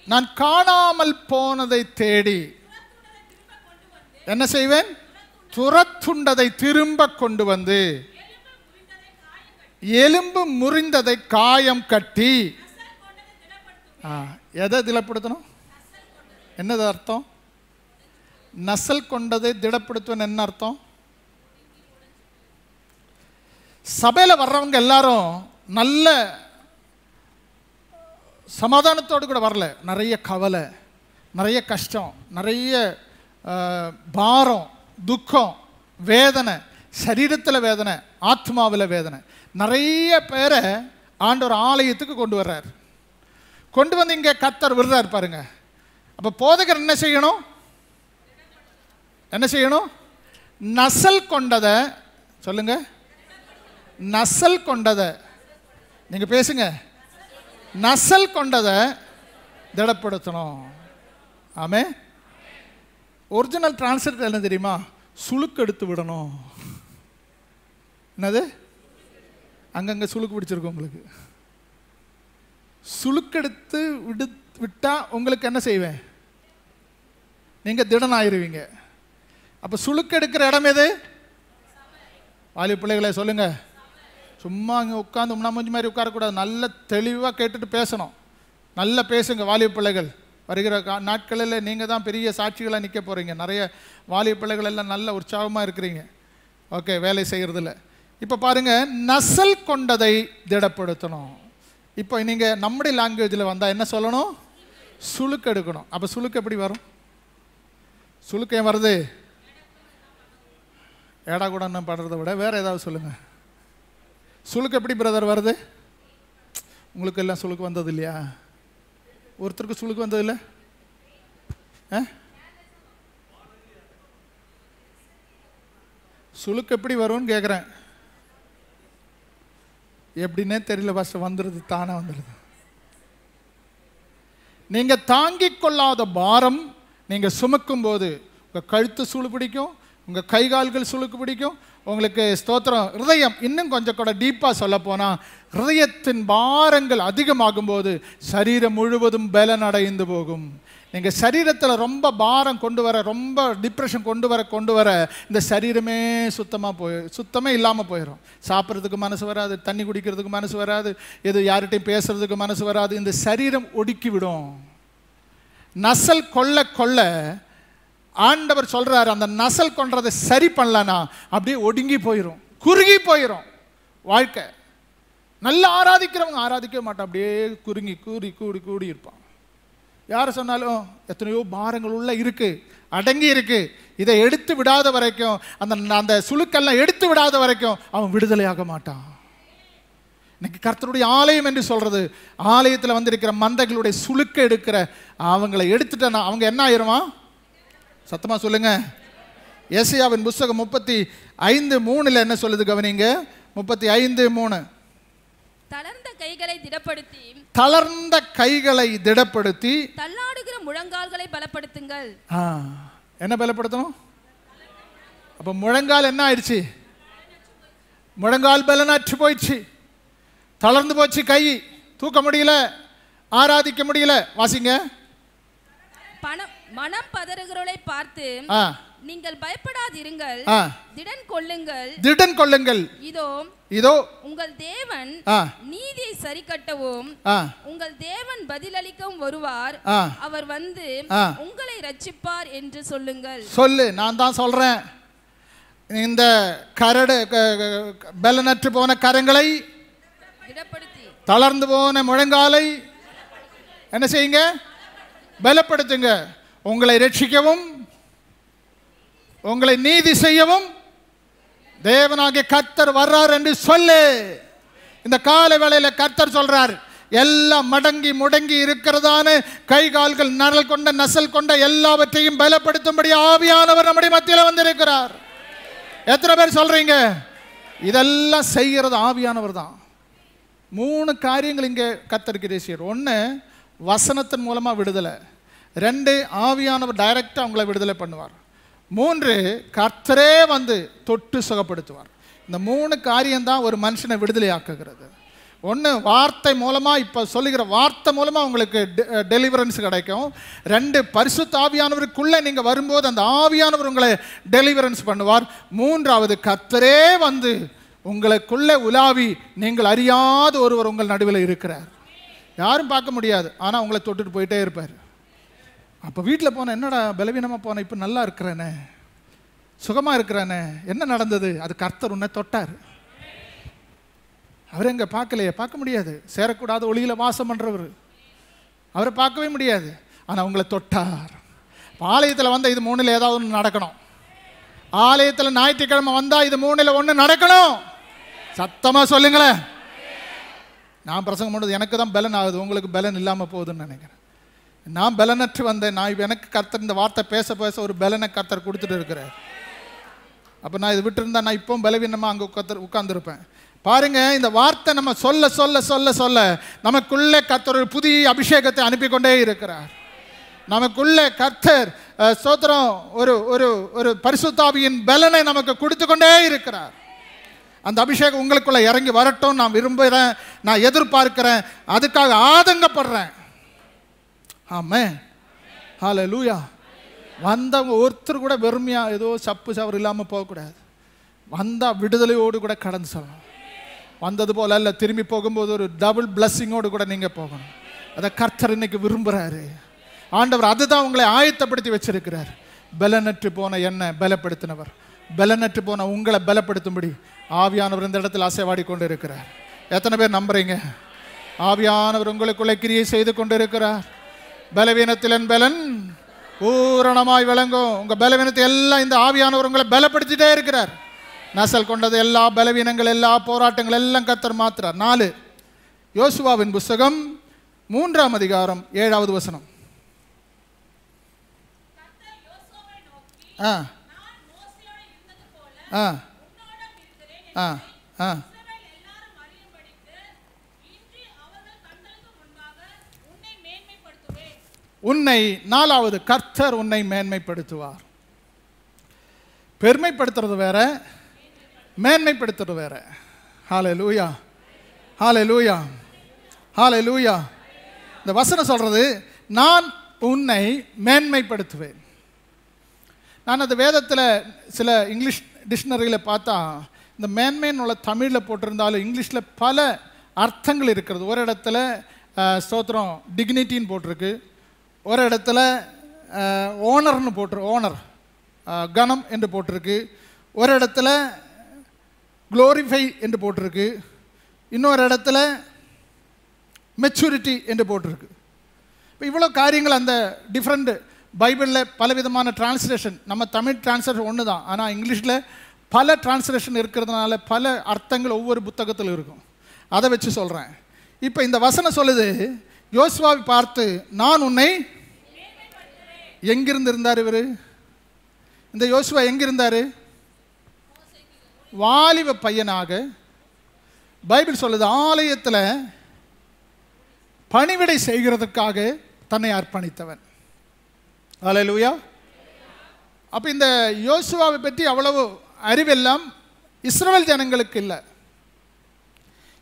நான் காணாமல் போனதை தேடி என்ன செய்வேன்? துரத்துண்டதை திரும்ப கொண்டு வந்து எலும்பு முறிந்ததை காயம் கட்டி. எதை திடப்படுத்தணும்? என்னது அர்த்தம்? நசல் கொண்டதை திடப்படுத்துவேன். என்ன அர்த்தம்? சபையில் வர்றவங்க எல்லாரும் நல்ல சமாதானத்தோடு கூட வரல. நிறைய கவலை, நிறைய கஷ்டம், நிறைய பாரம், துக்கம், வேதனை, சரீரத்தில் வேதனை, ஆத்மாவில் வேதனை. நிறைய பேரை ஆண்டவர் ஆலயத்துக்கு கொண்டு வர்றார். கொண்டு வந்து இங்கே கர்த்தர் விடுறார் பாருங்க. அப்போ போதகர் என்ன செய்யணும்? என்ன செய்யணும்? நசல் கொண்டதை சொல்லுங்க. நசல் கொண்டதை நீங்க பேசுங்க. நசல் கொண்டதை திடப்படுத்தணும். ஆமே. ஒரிஜினல் டிரான்ஸ்லேட் என்ன தெரியுமா? சுளுக்கு எடுத்து விடணும். என்னது? அங்கங்க சுளுக்கு பிடிச்சிருக்கும் உங்களுக்கு. சுளுக்கெடுத்து விட்டா உங்களுக்கு என்ன செய்வேன்? நீங்க திடன் ஆயிருவீங்க. அப்ப சுளுக்கு எடுக்கிற இடம் எது? வாலி பிள்ளைகளை சொல்லுங்க. சும்மா அங்கே உட்காந்து முன்னாமஞ்சி மாதிரி உட்காரக்கூடாது. நல்ல தெளிவாக கேட்டுட்டு பேசணும். நல்லா பேசுங்க வாலிப பிள்ளைகள். வருகிற நாட்களில் நீங்கள் தான் பெரிய சாட்சிகளாக நிற்க போகிறீங்க. நிறைய வாலிப பிள்ளைகள் எல்லாம் நல்ல உற்சாகமாக இருக்கிறீங்க. ஓகே, வேலை செய்கிறதில்ல. இப்போ பாருங்கள், நசல் கொண்டதை திடப்படுத்தணும். இப்போ நீங்கள் நம்முடைய லாங்குவேஜில் வந்தால் என்ன சொல்லணும்? சுளுக்கு எடுக்கணும். அப்போ சுளுக்கு எப்படி வரும்? சுளுக்கு ஏன் வருது? ஏடா கூட என்ன பண்ணுறதை விட வேறு ஏதாவது சொல்லுங்கள். சுளுக்கு எப்படி பிரதர் வருது? உங்களுக்கு எல்லாம் சுளுக்கு வந்தது இல்லையா? ஒருத்தருக்கு சுளுக்கு வந்தது இல்லை? சுளுக்கு எப்படி வரும்னு கேட்குறேன். எப்படின்னே தெரியல. ஃபஸ்ட்டு வந்துடுது, தானே வந்துடுது. நீங்கள் தாங்கிக் கொள்ளாத பாரம் நீங்கள் சுமக்கும் போது உங்கள் கழுத்து சுழு பிடிக்கும், உங்கள் கை கால்கள் சுளுக்கு பிடிக்கும். உங்களுக்கு ஸ்தோத்திரம். ஹிருதயம் இன்னும் கொஞ்சம் கூட டீப்பாக சொல்ல போனால், ஹிருதயத்தின் பாரங்கள் அதிகமாகும் போது சரீரம் முழுவதும் பலன் அடைந்து போகும். நீங்கள் சரீரத்தில் ரொம்ப பாரம் கொண்டு வர, ரொம்ப டிப்ரெஷன் கொண்டு வர இந்த சரீரமே சுத்தமே இல்லாமல் போயிடும். சாப்பிட்றதுக்கு மனசு வராது, தண்ணி குடிக்கிறதுக்கு மனசு வராது, எது யார்கிட்டையும் பேசுறதுக்கு மனசு வராது. இந்த சரீரம் ஒடுக்கி விடும். நசல் கொள்ள கொள்ள ஆண்டவர் சொல்றாரு, அந்த நசல் கொன்றதை சரி பண்ணலனா அப்படியே ஒடுங்கி போயிடும், குறுகி போயிடும் வாழ்க்கை. நல்லா ஆராதிக்கிறவங்க ஆராதிக்க மாட்டான், அப்படியே குறுங்கி கூடி இருப்பான். யார் சொன்னாலும் எத்தனையோ பாரங்கள் உள்ள இருக்கு, அடங்கி இருக்கு. இதை எடுத்து விடாத வரைக்கும், அந்த சுளுக்கெல்லாம் எடுத்து விடாத வரைக்கும் அவன் விடுதலையாக மாட்டான். இன்னைக்கு கர்த்தருடைய ஆலயம் என்று சொல்றது, ஆலயத்தில் வந்திருக்கிற மந்தைகளுடைய சுளுக்க எடுக்கிற அவங்களை எடுத்துட்டா அவங்க என்ன ஆயிருமா? சத்தமா சொல்லுங்க. ஏசாயாவின் புத்தகம் 35:3 என்ன சொல்லுது கவனிங்க. 35:3. தளர்ந்த கைகளை திடப்படுத்தி, தளர்ந்த கைகளை திடப்படுத்தி, தள்ளாடுகிற முழங்கால்களை பலப்படுத்துங்கள். என்ன பலப்படுத்தணும்? அப்ப முழங்கால் என்ன ஆயிடுச்சு? முழங்கால் பலனற்று போயிடுச்சு, தளர்ந்து போச்சு, கை தூக்க முடியல, ஆராதிக்க முடியல. வாசிங்க. மனம் பதறுகிறவளை பார்த்து நீங்கள் பயப்படாதிருங்கள், திடன் கொள்ளுங்கள். இதோ உங்கள் தேவன் நீதியை சரி கட்டவும் உங்கள் தேவன் பதிலளிக்கவும் வருவார். அவர் வந்து உங்களை ரட்சிப்பார் என்று சொல்லுங்கள். சொல்லு. நான் தான் சொல்றேன். இந்த கரடு பலனற்று போன கரங்களை திடப்படுத்தி, தளர்ந்து போன முழங்காலை என்ன செய்யுங்க? பலப்படுத்துங்க. உங்களை ரட்சிக்கவும், உங்களை நீதி செய்யவும் தேவனாகிய கர்த்தர் வர்றார் என்று சொல்லு. இந்த காலை வேளையில கர்த்தர் சொல்றார், எல்லாம் மடங்கி முடங்கி இருக்கிறதான கை கால்கள் நரல் கொண்ட நசல் கொண்ட எல்லாவற்றையும் பலப்படுத்தும்படி ஆவியானவர் நம்முடைய மத்தியில் வந்திருக்கிறார். எத்தனை பேர் சொல்றீங்க? இதெல்லாம் செய்கிறது ஆவியானவர் தான். 3 காரியங்கள் இங்கே கர்த்தருக்கு தேசியர். 1, வசனத்தின் மூலமாக விடுதலை. 2, ஆவியானவர் டைரக்டாக அவங்களை விடுதலை பண்ணுவார். 3, கர்த்தரே வந்து தொட்டு சுகப்படுத்துவார். இந்த 3 காரியம்தான் ஒரு மனுஷனை விடுதலை ஆக்குகிறது. 1, வார்த்தை மூலமாக, இப்போ சொல்லுகிற வார்த்தை மூலமாக உங்களுக்கு டெலிவரன்ஸ் கிடைக்கும். 2, பரிசுத்த ஆவியானவருக்குள்ளே நீங்கள் வரும்போது அந்த ஆவியானவர் உங்களை டெலிவரன்ஸ் பண்ணுவார். 3வது, கர்த்தரே வந்து உங்களுக்குள்ளே உலாவி நீங்கள் அறியாத ஒருவர் உங்கள் நடுவில் இருக்கிறார். யாரும் பார்க்க முடியாது, ஆனால் உங்களை தொட்டுட்டு போயிட்டே இருப்பார். அப்போ வீட்டில் போன, என்னடா பலவீனமாக போன, இப்போ நல்லா இருக்கிறேனே, சுகமாக இருக்கிறானே, என்ன நடந்தது? அது கர்த்தர் உன்னை தொட்டார். அவர் எங்கே பார்க்கலையே, பார்க்க முடியாது. சேரக்கூடாத ஒளியில் வாசம் பண்ணுறவர், அவரை பார்க்கவே முடியாது. ஆனால் உங்களை தொட்டார். ஆலயத்தில் வந்தால் இது 3ல் ஏதாவது ஒன்று நடக்கணும். ஆலயத்தில் ஞாயிற்றுக்கிழமை வந்தால் இது 3ல் ஒன்று நடக்கணும். சத்தமாக சொல்லுங்களேன். நான் பிரசங்கம் பண்ணுறது எனக்கு தான் பலன் ஆகுது, உங்களுக்கு பலன் இல்லாமல் போகுதுன்னு நினைக்கிறேன். நான் பலனற்று வந்தேன். நான் எனக்கு கர்த்தர் இந்த வார்த்தை பேச பேச ஒரு பலனை கர்த்தர் கொடுத்துட்டு இருக்கிறார். அப்போ நான் இது விட்டுருந்தா நான் இப்போ பலவீனமாக அங்கே உட்கார்ந்துருப்பேன். பாருங்க, இந்த வார்த்தை நம்ம சொல்ல சொல்ல சொல்ல சொல்ல நமக்குள்ளே கர்த்தர் ஒரு புதிய அபிஷேகத்தை அனுப்பி கொண்டே இருக்கிறார். நமக்குள்ளே கர்த்தர் ஸ்தோத்திரம் ஒரு ஒரு ஒரு பரிசுத்தாவியின் பலனை நமக்கு கொடுத்து கொண்டே இருக்கிறார். அந்த அபிஷேகம் உங்களுக்குள்ள இறங்கி வரட்டும் நான் விரும்புகிறேன், நான் எதிர்பார்க்கிறேன், அதுக்காக ஆதங்கப்படுறேன். ஆமென், ஹல்லேலூயா. வந்தவங்க ஒருத்தர் கூட வெறுமையாக ஏதோ சப்பு சவர் இல்லாமல் போகக்கூடாது. வந்தால் விடுதலையோடு கூட கடந்து சொல்லணும். வந்தது போல அல்ல, திரும்பி போகும்போது ஒரு டபுள் பிளஸ்ஸிங்கோடு கூட நீங்கள் போகணும். அதை கர்த்தர் இன்னைக்கு விரும்புகிறாரு. ஆண்டவர் அதுதான் உங்களை ஆயத்தப்படுத்தி வச்சிருக்கிறார். பலனற்று போன என்ன பலப்படுத்தினவர், பலனற்று போன உங்களை பலப்படுத்தும்படி ஆவியானவர் இந்த இடத்துல அசைவாடி கொண்டு இருக்கிறார். எத்தனை பேர் நம்புறீங்க? ஆவியானவர் உங்களுக்குள்ளே கிரியை செய்து கொண்டு இருக்கிறார். பலவீனத்தில் என் பலன் பூரணமாய் விளங்கும். உங்கள் பலவீனத்தை எல்லாம் இந்த ஆவியானவர் உங்களை பலப்படுத்திட்டே இருக்கிறார். நசல் கொண்டது எல்லா பலவீனங்கள், எல்லா போராட்டங்கள் எல்லாம் கர்த்தர் மாத்துறார். 4, யோசுவாவின் புஸ்தகம் 3ஆம் அதிகாரம் 7வது வசனம். ஆ ஆ ஆ ஆ உன்னை 4வது, கர்த்தர் உன்னை மேன்மைப்படுத்துவார். பெருமைப்படுத்துறது வேற, மேன்மைப்படுத்துறது வேற. ஹல்லேலூயா, ஹல்லேலூயா, ஹல்லேலூயா. இந்த வசனம் சொல்றது, நான் உன்னை மேன்மைப்படுத்துவேன். நான் அந்த வேதத்தில் சில இங்கிலீஷ் டிக்ஷனரியில் பார்த்தா இந்த மேன்மைன்னு உள்ள தமிழில் போட்டிருந்தாலும் இங்கிலீஷில் பல அர்த்தங்கள் இருக்கிறது. ஒரு இடத்துல ஸ்தோத்திரம் டிக்னிட்டின்னு போட்டிருக்கு, ஒரு இடத்துல ஓனர்னு ஓனர் கணம் என்று போட்டிருக்கு, ஒரு இடத்துல க்ளோரிஃபை என்று போட்டிருக்கு, இன்னொரு இடத்துல மெச்சூரிட்டி என்று போட்டிருக்கு. இப்போ இவ்வளோ காரியங்கள் அந்த டிஃப்ரெண்ட் பைபிளில் பலவிதமான டிரான்ஸ்லேஷன். நம்ம தமிழ் டிரான்ஸ்லேஷன் ஒன்று தான், ஆனால் இங்கிலீஷில் பல டிரான்ஸ்லேஷன் இருக்கிறதுனால பல அர்த்தங்கள் ஒவ்வொரு புத்தகத்தில் இருக்கும். அதை வச்சு சொல்கிறேன். இப்போ இந்த வசனம் சொல்லுது, யோசுவாவை பார்த்து நான் உன்னை, எங்கிருந்து இருந்தார் இவர்? இந்த யோசுவா எங்கிருந்தார்? வாலிப பையனாக. பைபிள் சொல்லுது, ஆலயத்தில் பணிவிடை செய்கிறதுக்காக தன்னை அர்ப்பணித்தவன். ஹல்லேலூயா. அப்போ இந்த யோசுவாவை பற்றி அவ்வளவு அறிவெல்லாம் இஸ்ரவேல் ஜனங்களுக்கு இல்லை.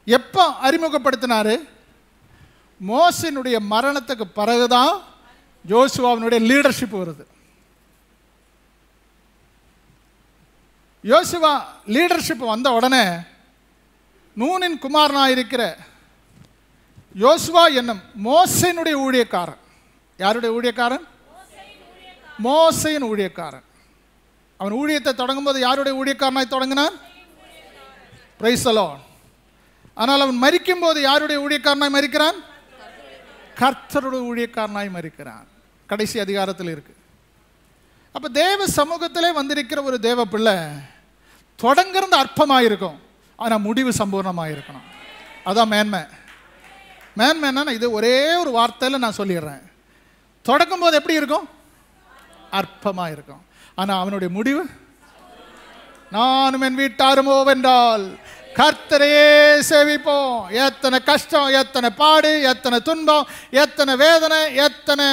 எப்போ அறிமுகப்படுத்தினாரு? மோசேனுடைய மரணத்துக்கு பிறகுதான் யோசுவாவினுடைய லீடர்ஷிப் வருது. யோசுவா லீடர்ஷிப் வந்த உடனே நூனின் குமாரனாக இருக்கிற யோசுவா என்னும் மோசேனுடைய ஊழியக்காரன். யாருடைய ஊழியக்காரன்? மோசேயின் ஊழியக்காரன். அவன் ஊழியத்தை தொடங்கும் போது யாருடைய ஊழியக்காரனாய் தொடங்கினான்? Price the Lord. ஆனால் அவன் மரிக்கும் போது யாருடைய ஊழியக்காரனாய் மரிக்கிறான்? கர்த்தருடைய ஊழியக்காரனாய் மரிக்கிறான். கடைசி அதிகாரத்தில் இருக்கு. அப்போ தேவ சமூகத்திலே வந்திருக்கிற ஒரு தேவ பிள்ளை தொடங்கிறது அற்பமாக இருக்கும், ஆனால் முடிவு சம்பூர்ணமாக இருக்கணும். அதான் மேன்மை. மேன்மை என்னன்னா, இது ஒரே ஒரு வார்த்தையில் நான் சொல்லிடுறேன். தொடங்கும் போது எப்படி இருக்கும்? அற்பமாக இருக்கும். ஆனால் அவனுடைய முடிவு, நானும் என் வீட்டாருமோ வென்றால் கர்த்தரையே சேவிப்போம். எத்தனை கஷ்டம், எத்தனை பாடு, எத்தனை துன்பம், எத்தனை வேதனை, எத்தனை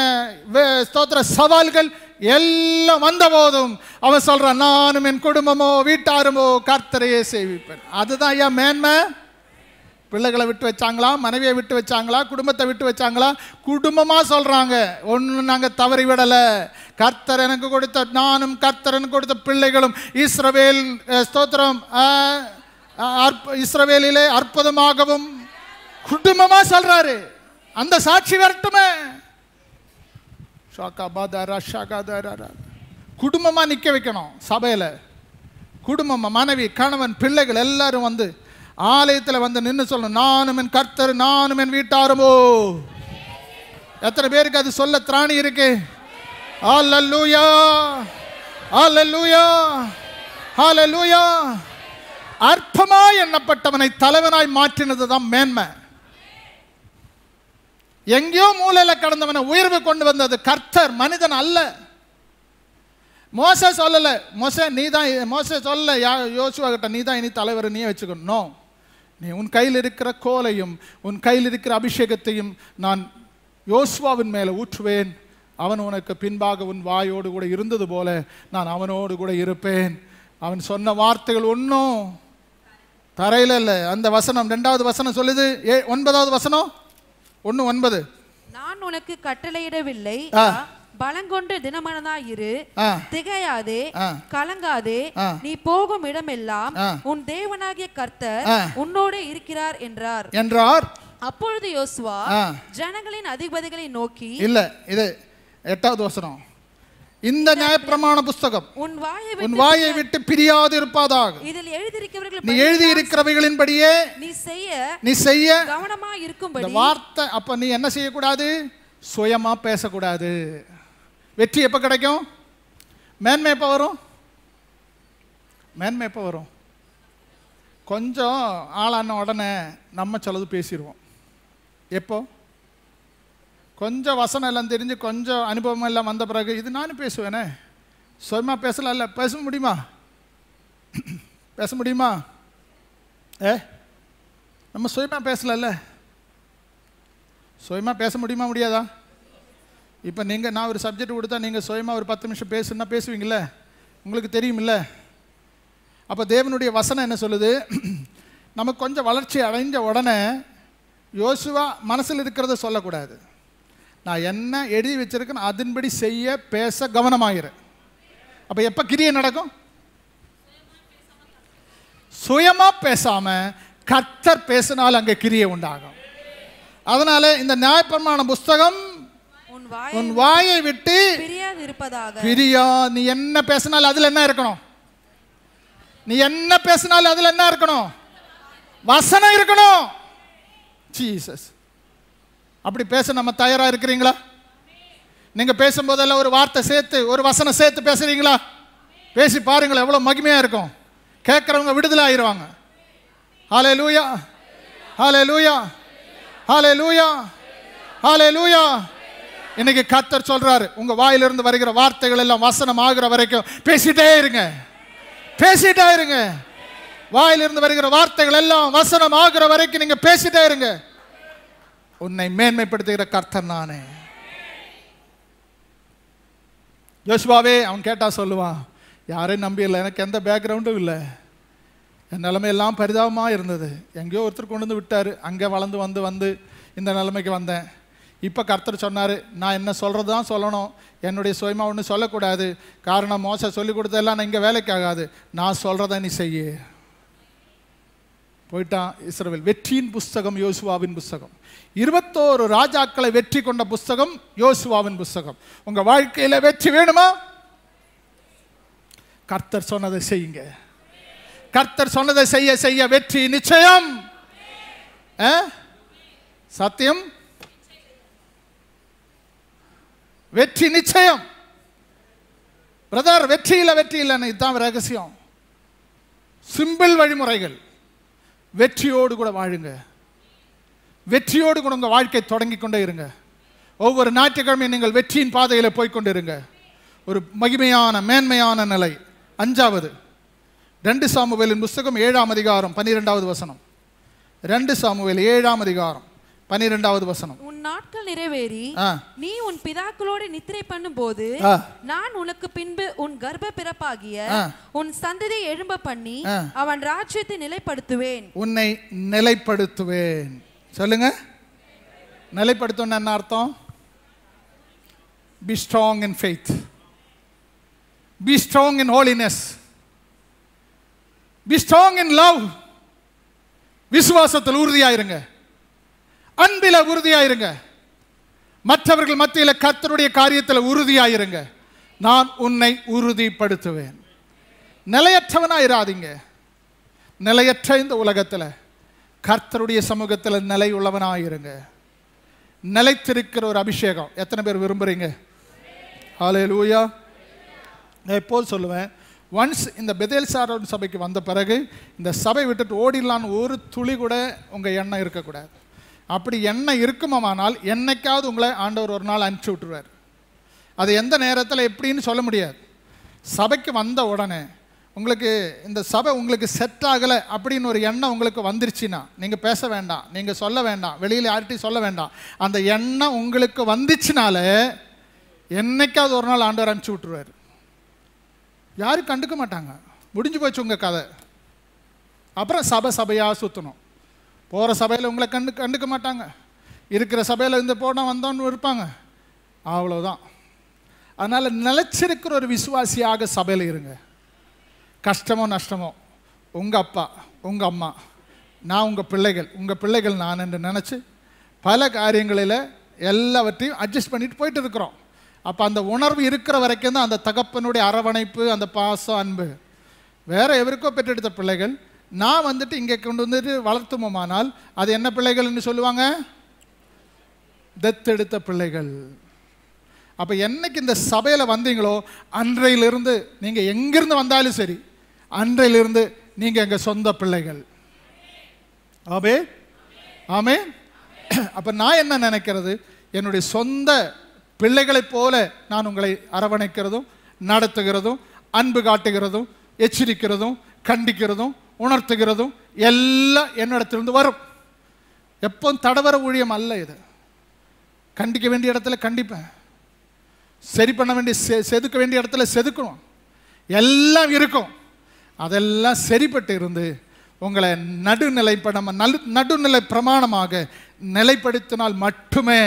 ஸ்தோத்திர சவால்கள் எல்லாம் வந்த போதும் அவன் சொல்றான், நானும் என் குடும்பமோ வீட்டாருமோ கர்த்தரையே சேவிப்பேன். அதுதான் ஐயா மேன்மை. பிள்ளைகளை விட்டு வச்சாங்களா, மனைவியை விட்டு வச்சாங்களா, குடும்பத்தை விட்டு வச்சாங்களா? குடும்பமாக சொல்கிறாங்க, ஒன்றும் நாங்கள் தவறி விடலை. கர்த்தர் எனக்கு கொடுத்த, நானும் கர்த்தர் எனக்கு கொடுத்த பிள்ளைகளும் இஸ்ரவேல் ஸ்தோத்திரம் இஸ்ரவேலிலே அற்புதமாகவும் குடும்பமாக சொல்கிறாரு. அந்த சாட்சி வரட்டுமே. குடும்பமாக நிற்க வைக்கணும் சபையில். குடும்பமாக மனைவி, கணவன், பிள்ளைகள் எல்லாரும் வந்து ஆலயத்தில் வந்து நின்று சொல்லணும், நானும் என் கர்த்தர், நானும் என் வீட்டாருமோ. எத்தனை பேருக்கு அது சொல்ல திராணி இருக்கு? ஹல்லேலூயா, ஹல்லேலூயா, ஹல்லேலூயா. அற்பமாய் எண்ணப்பட்டவனை தலைவனாய் மாற்றினது தான் மேன்மை. எங்கேயோ மூலையில் கடந்தவனை உயர்வு கொண்டு வந்தது கர்த்தர், மனிதன் அல்ல. மோசே சொல்லலை, மோசே சொல்லலை யோசுவா கிட்ட, நீ தான் இனி தலைவர், நீயே வச்சுக்கணும். நீ உன் கையில் இருக்கிற கோலையும் உன் கையில் இருக்கிற அபிஷேகத்தையும் நான் யோசுவாவின் மேலே ஊற்றுவேன். அவன் உனக்கு பின்பாக உன் வாயோடு கூட இருந்தது போல நான் அவனோடு கூட இருப்பேன். அவன் சொன்ன வார்த்தைகள் ஒன்றும் தரையில் இல்லை. அந்த வசனம் 2வது வசனம் சொல்லுது, 9வது வசனம் 1:9. நான் உனக்கு கட்டளையிடவில்லை, பலங்கொண்டு தினமனதாயிரு, திகையாதே, கலங்காதே, நீ போகும் இடமெல்லாம் உன் தேவனாகிய கர்த்தர் உன்னோடு இருக்கிறார் என்றார். அப்பொழுது யோசுவா ஜனங்களின் அதிபதிகளை நோக்கி, இல்ல இது 8வது வசனம், இந்த நியாயப்பிரமாண புஸ்தகம் உன் வாயை விட்டு பிரியாது இருப்பதாக, இதில் எழுதியிருக்கிறவர்கள் நீ எழுதி இருக்கிறவைகளின்படியே நீ செய்ய கவனமாக இருக்கும்படி. வார்த்தை அப்ப நீ என்ன செய்யக்கூடாது? சுயமா பேசக்கூடாது. வெற்றி எப்போ கிடைக்கும்? மேன்மை எப்போ வரும்? மேன்மை எப்போ வரும்? கொஞ்சம் ஆளான உடனே நம்ம சொல்லது பேசிடுவோம். எப்போ? கொஞ்சம் வசனம் எல்லாம் தெரிஞ்சு கொஞ்சம் அனுபவம் எல்லாம் வந்த பிறகு இது நானும் பேசுவேனே, சுயமாக பேசல, பேச முடியுமா? பேச முடியுமா? நம்ம சுயமாக பேசல, சுயமாக பேச முடியுமா முடியாதா? இப்போ நீங்கள், நான் ஒரு சப்ஜெக்ட் கொடுத்தா நீங்கள் சுயமாக ஒரு 10 நிமிஷம் பேசுன்னா பேசுவீங்களே, உங்களுக்கு தெரியுமில்ல. அப்போ தேவனுடைய வசனம் என்ன சொல்லுது? நமக்கு கொஞ்சம் வளர்ச்சி அடைஞ்ச உடனே யோசுவா மனசில் இருக்கிறத சொல்லக்கூடாது. நான் என்ன எழுதி வச்சிருக்கேன் அதன்படி செய்ய பேச கவனமாகிற. அப்போ எப்போ கிரியை நடக்கும்? சுயமாக பேசாமல் கர்த்தர் பேசினால் அங்கே கிரியை உண்டாகும். அதனால இந்த நியாயப்பிரமாண புஸ்தகம் உன் வாயை விட்டு பிரியாது இருப்பதாக. நீ என்ன பேசினாலும் அதுல என்ன இருக்கணும்? நீ என்ன பேசினாலும் அதுல என்ன இருக்கணும்? வசனம் இருக்கணும். ஜீசஸ். அப்படி பேச நம்ம தயாரா இருக்கிறீங்களா? நீங்க பேசும்போதெல்லாம் ஒரு வார்த்தை சேர்த்து, ஒரு வசனம் சேர்த்து பேசுறீங்களா? பேசி பாருங்களேன், எவ்வளவு மகிமையா இருக்கும். கேட்கறவங்க விடுதலை ஆயிடுவாங்க. ஹல்லேலூயா, ஹல்லேலூயா, ஹல்லேலூயா, ஹல்லேலூயா. இன்னைக்கு கர்த்தர் சொல்றாரு, உங்க வாயிலிருந்து வருகிற வார்த்தைகள் எல்லாம் வசனம் ஆகிற வரைக்கும் பேசிட்டே இருங்க, பேசிட்டே இருங்க. வாயிலிருந்து வருகிற வார்த்தைகள் எல்லாம் வசனம் ஆகிற வரைக்கும் நீங்க பேசிட்டே இருங்க. உன்னை மேன்மைப்படுத்துகிற கர்த்தர் நானே. யோசுவாவே அவன் கேட்டா சொல்லுவான், யாரையும் நம்பி இல்லை, எனக்கு எந்த பேக்ரவுண்டும் இல்லை, என் நிலைமையெல்லாம் பரிதாபமாக இருந்தது. எங்கேயோ ஒருத்தர் கொண்டு வந்து விட்டார், அங்கே வளர்ந்து வந்து இந்த நிலைமைக்கு வந்தேன். இப்போ கர்த்தர் சொன்னார், நான் என்ன சொல்கிறது தான் சொல்லணும், என்னுடைய சுயமாக ஒன்றும் சொல்லக்கூடாது. காரணம், மோச சொல்லிக் கொடுத்ததெல்லாம் நான் இங்கே வேலைக்கு ஆகாது, நான் சொல்கிறத நீ செய்ய. போயிட்டான் இஸ்ரவேல். வெற்றியின் புஸ்தகம் யோசுவாவின் புஸ்தகம். 21 ராஜாக்களை வெற்றி கொண்ட புஸ்தகம் யோசுவாவின் புஸ்தகம். உங்கள் வாழ்க்கையில் வெற்றி வேணுமா? கர்த்தர் சொன்னதை செய்யுங்க. கர்த்தர் சொன்னதை செய்ய செய்ய வெற்றி நிச்சயம். சத்தியம், வெற்றி நிச்சயம். பிரதர் வெற்றி இல்லைன்னு இதுதான் ரகசியம். சிம்பிள் வழிமுறைகள். வெற்றியோடு கூட வாழுங்க. வெற்றியோடு கூட உங்கள் வாழ்க்கை தொடங்கி கொண்டே இருங்க. ஒவ்வொரு ஞாயிற்றுக்கிழமையும் நீங்கள் வெற்றியின் பாதையில் போய்கொண்டிருங்க. ஒரு மகிமையான மேன்மையான நிலை. 5வது 2 சாமுவேலின் புஸ்தகம் 7ஆம் அதிகாரம் 12வது வசனம். 2 சாமுவேல் 7ஆம் அதிகாரம் 12வது வசனம். உன் நாட்கள் நிறைவேறி நீ உன் பிதாக்களோடு நித்திரை பண்ணும்போது நான் உனக்கு பின்பு உன் கர்ப்ப பிறப்பாகிய உன் சந்ததியை எழும்ப பண்ணி அவன் ராஜ்யத்தை நிலைப்படுத்துவேன். உன்னை நிலைப்படுத்துவேன். சொல்லுங்க, நிலைப்படுத்தும் என்ன அர்த்தம்? Be strong in faith. Be strong in holiness. Be strong in love. விசுவாசத்தில் உறுதியாயிருங்க. அன்பில உறுதியாயிருங்க. மற்றவர்கள் மத்தியில் கர்த்தருடைய காரியத்தில் உறுதியாயிருங்க. நான் உன்னை உறுதிப்படுத்துவேன். நிலையற்றவனாயிராதீங்க. நிலையற்ற இந்த உலகத்தில் கர்த்தருடைய சமூகத்தில் நிலை உள்ளவனாயிருங்க. நிலைத்திருக்கிற ஒரு அபிஷேகம் எத்தனை பேர் விரும்புறீங்க? ஹல்லேலூயா. நான் எப்போது சொல்லுவேன், ஒன்ஸ் இந்த பெதேல் சாரோன் சபைக்கு வந்த பிறகு இந்த சபை விட்டுட்டு ஓடிடலான்னு ஒரு துளி கூட உங்கள் எண்ணம் இருக்கக்கூடாது. அப்படி எண்ணம் இருக்குமானால் என்னைக்காவது உங்களை ஆண்டவர் ஒரு நாள் அனுப்பிச்சி விட்டுருவார். அது எந்த நேரத்தில் எப்படின்னு சொல்ல முடியாது. சபைக்கு வந்த உடனே உங்களுக்கு இந்த சபை உங்களுக்கு செட் ஆகலை அப்படின்னு ஒரு எண்ணம் உங்களுக்கு வந்துருச்சுன்னா நீங்கள் பேச வேண்டாம், நீங்கள் சொல்ல வேண்டாம், வெளியில் யார்கிட்டையும் சொல்ல வேண்டாம். அந்த எண்ணம் உங்களுக்கு வந்துச்சுனால என்னைக்காவது ஒரு நாள் ஆண்டவர் அனுப்பிச்சி விட்டுருவார். யாரும் கண்டுக்க மாட்டாங்க. முடிஞ்சு போச்சு உங்கள் கதை. அப்புறம் சபையாக சுற்றணும். போகிற சபையில் உங்களை கண்டுக்க மாட்டாங்க. இருக்கிற சபையில் இந்த போனால் வந்தோன்னு இருப்பாங்க, அவ்வளோதான். அதனால் நிலச்சிருக்கிற ஒரு விசுவாசியாக சபையில் இருங்க. கஷ்டமோ நஷ்டமோ உங்கள் அப்பா உங்கள் அம்மா நான் உங்கள் பிள்ளைகள் நான் என்று நினச்சி பல காரியங்களில் எல்லாவற்றையும் அட்ஜஸ்ட் பண்ணிட்டு போயிட்டு இருக்கிறோம். அப்போ அந்த உணர்வு இருக்கிற வரைக்கும் தான் அந்த தகப்பனுடைய அரவணைப்பு, அந்த பாசம், அன்பு. வேறு எவருக்கோ பெற்றெடுத்த பிள்ளைகள் நான் வந்துட்டு இங்கே கொண்டு வந்துட்டு வளர்த்துமோமானால் அது என்ன பிள்ளைகள்னு சொல்லுவாங்க? தத்தெடுத்த பிள்ளைகள். அப்போ என்னைக்கு இந்த சபையில் வந்தீங்களோ அன்றையிலிருந்து நீங்கள் எங்கிருந்து வந்தாலும் சரி, அன்றையிலிருந்து நீங்கள் எங்கள் சொந்த பிள்ளைகள். ஆமே ஆமே. அப்போ நான் என்ன நினைக்கிறது, என்னுடைய சொந்த பிள்ளைகளைப் போல நான் உங்களை அரவணைக்கிறதும் நடத்துகிறதும் அன்பு காட்டுகிறதும் எச்சரிக்கிறதும் கண்டிக்கிறதும் உணர்த்துகிறதும் எல்லாம் என்னிடத்திலிருந்து வரும். எப்போ தடவர ஊழியம் அல்ல இது. கண்டிக்க வேண்டிய இடத்துல கண்டிப்பேன், சரி பண்ண வேண்டிய செதுக்க வேண்டிய இடத்துல செதுக்கணும், எல்லாம் இருக்கும். அதெல்லாம் சரிப்பட்டு இருந்து உங்களை நடுநிலை பிரமாணமாக நிலைப்படுத்தினால் மட்டுமே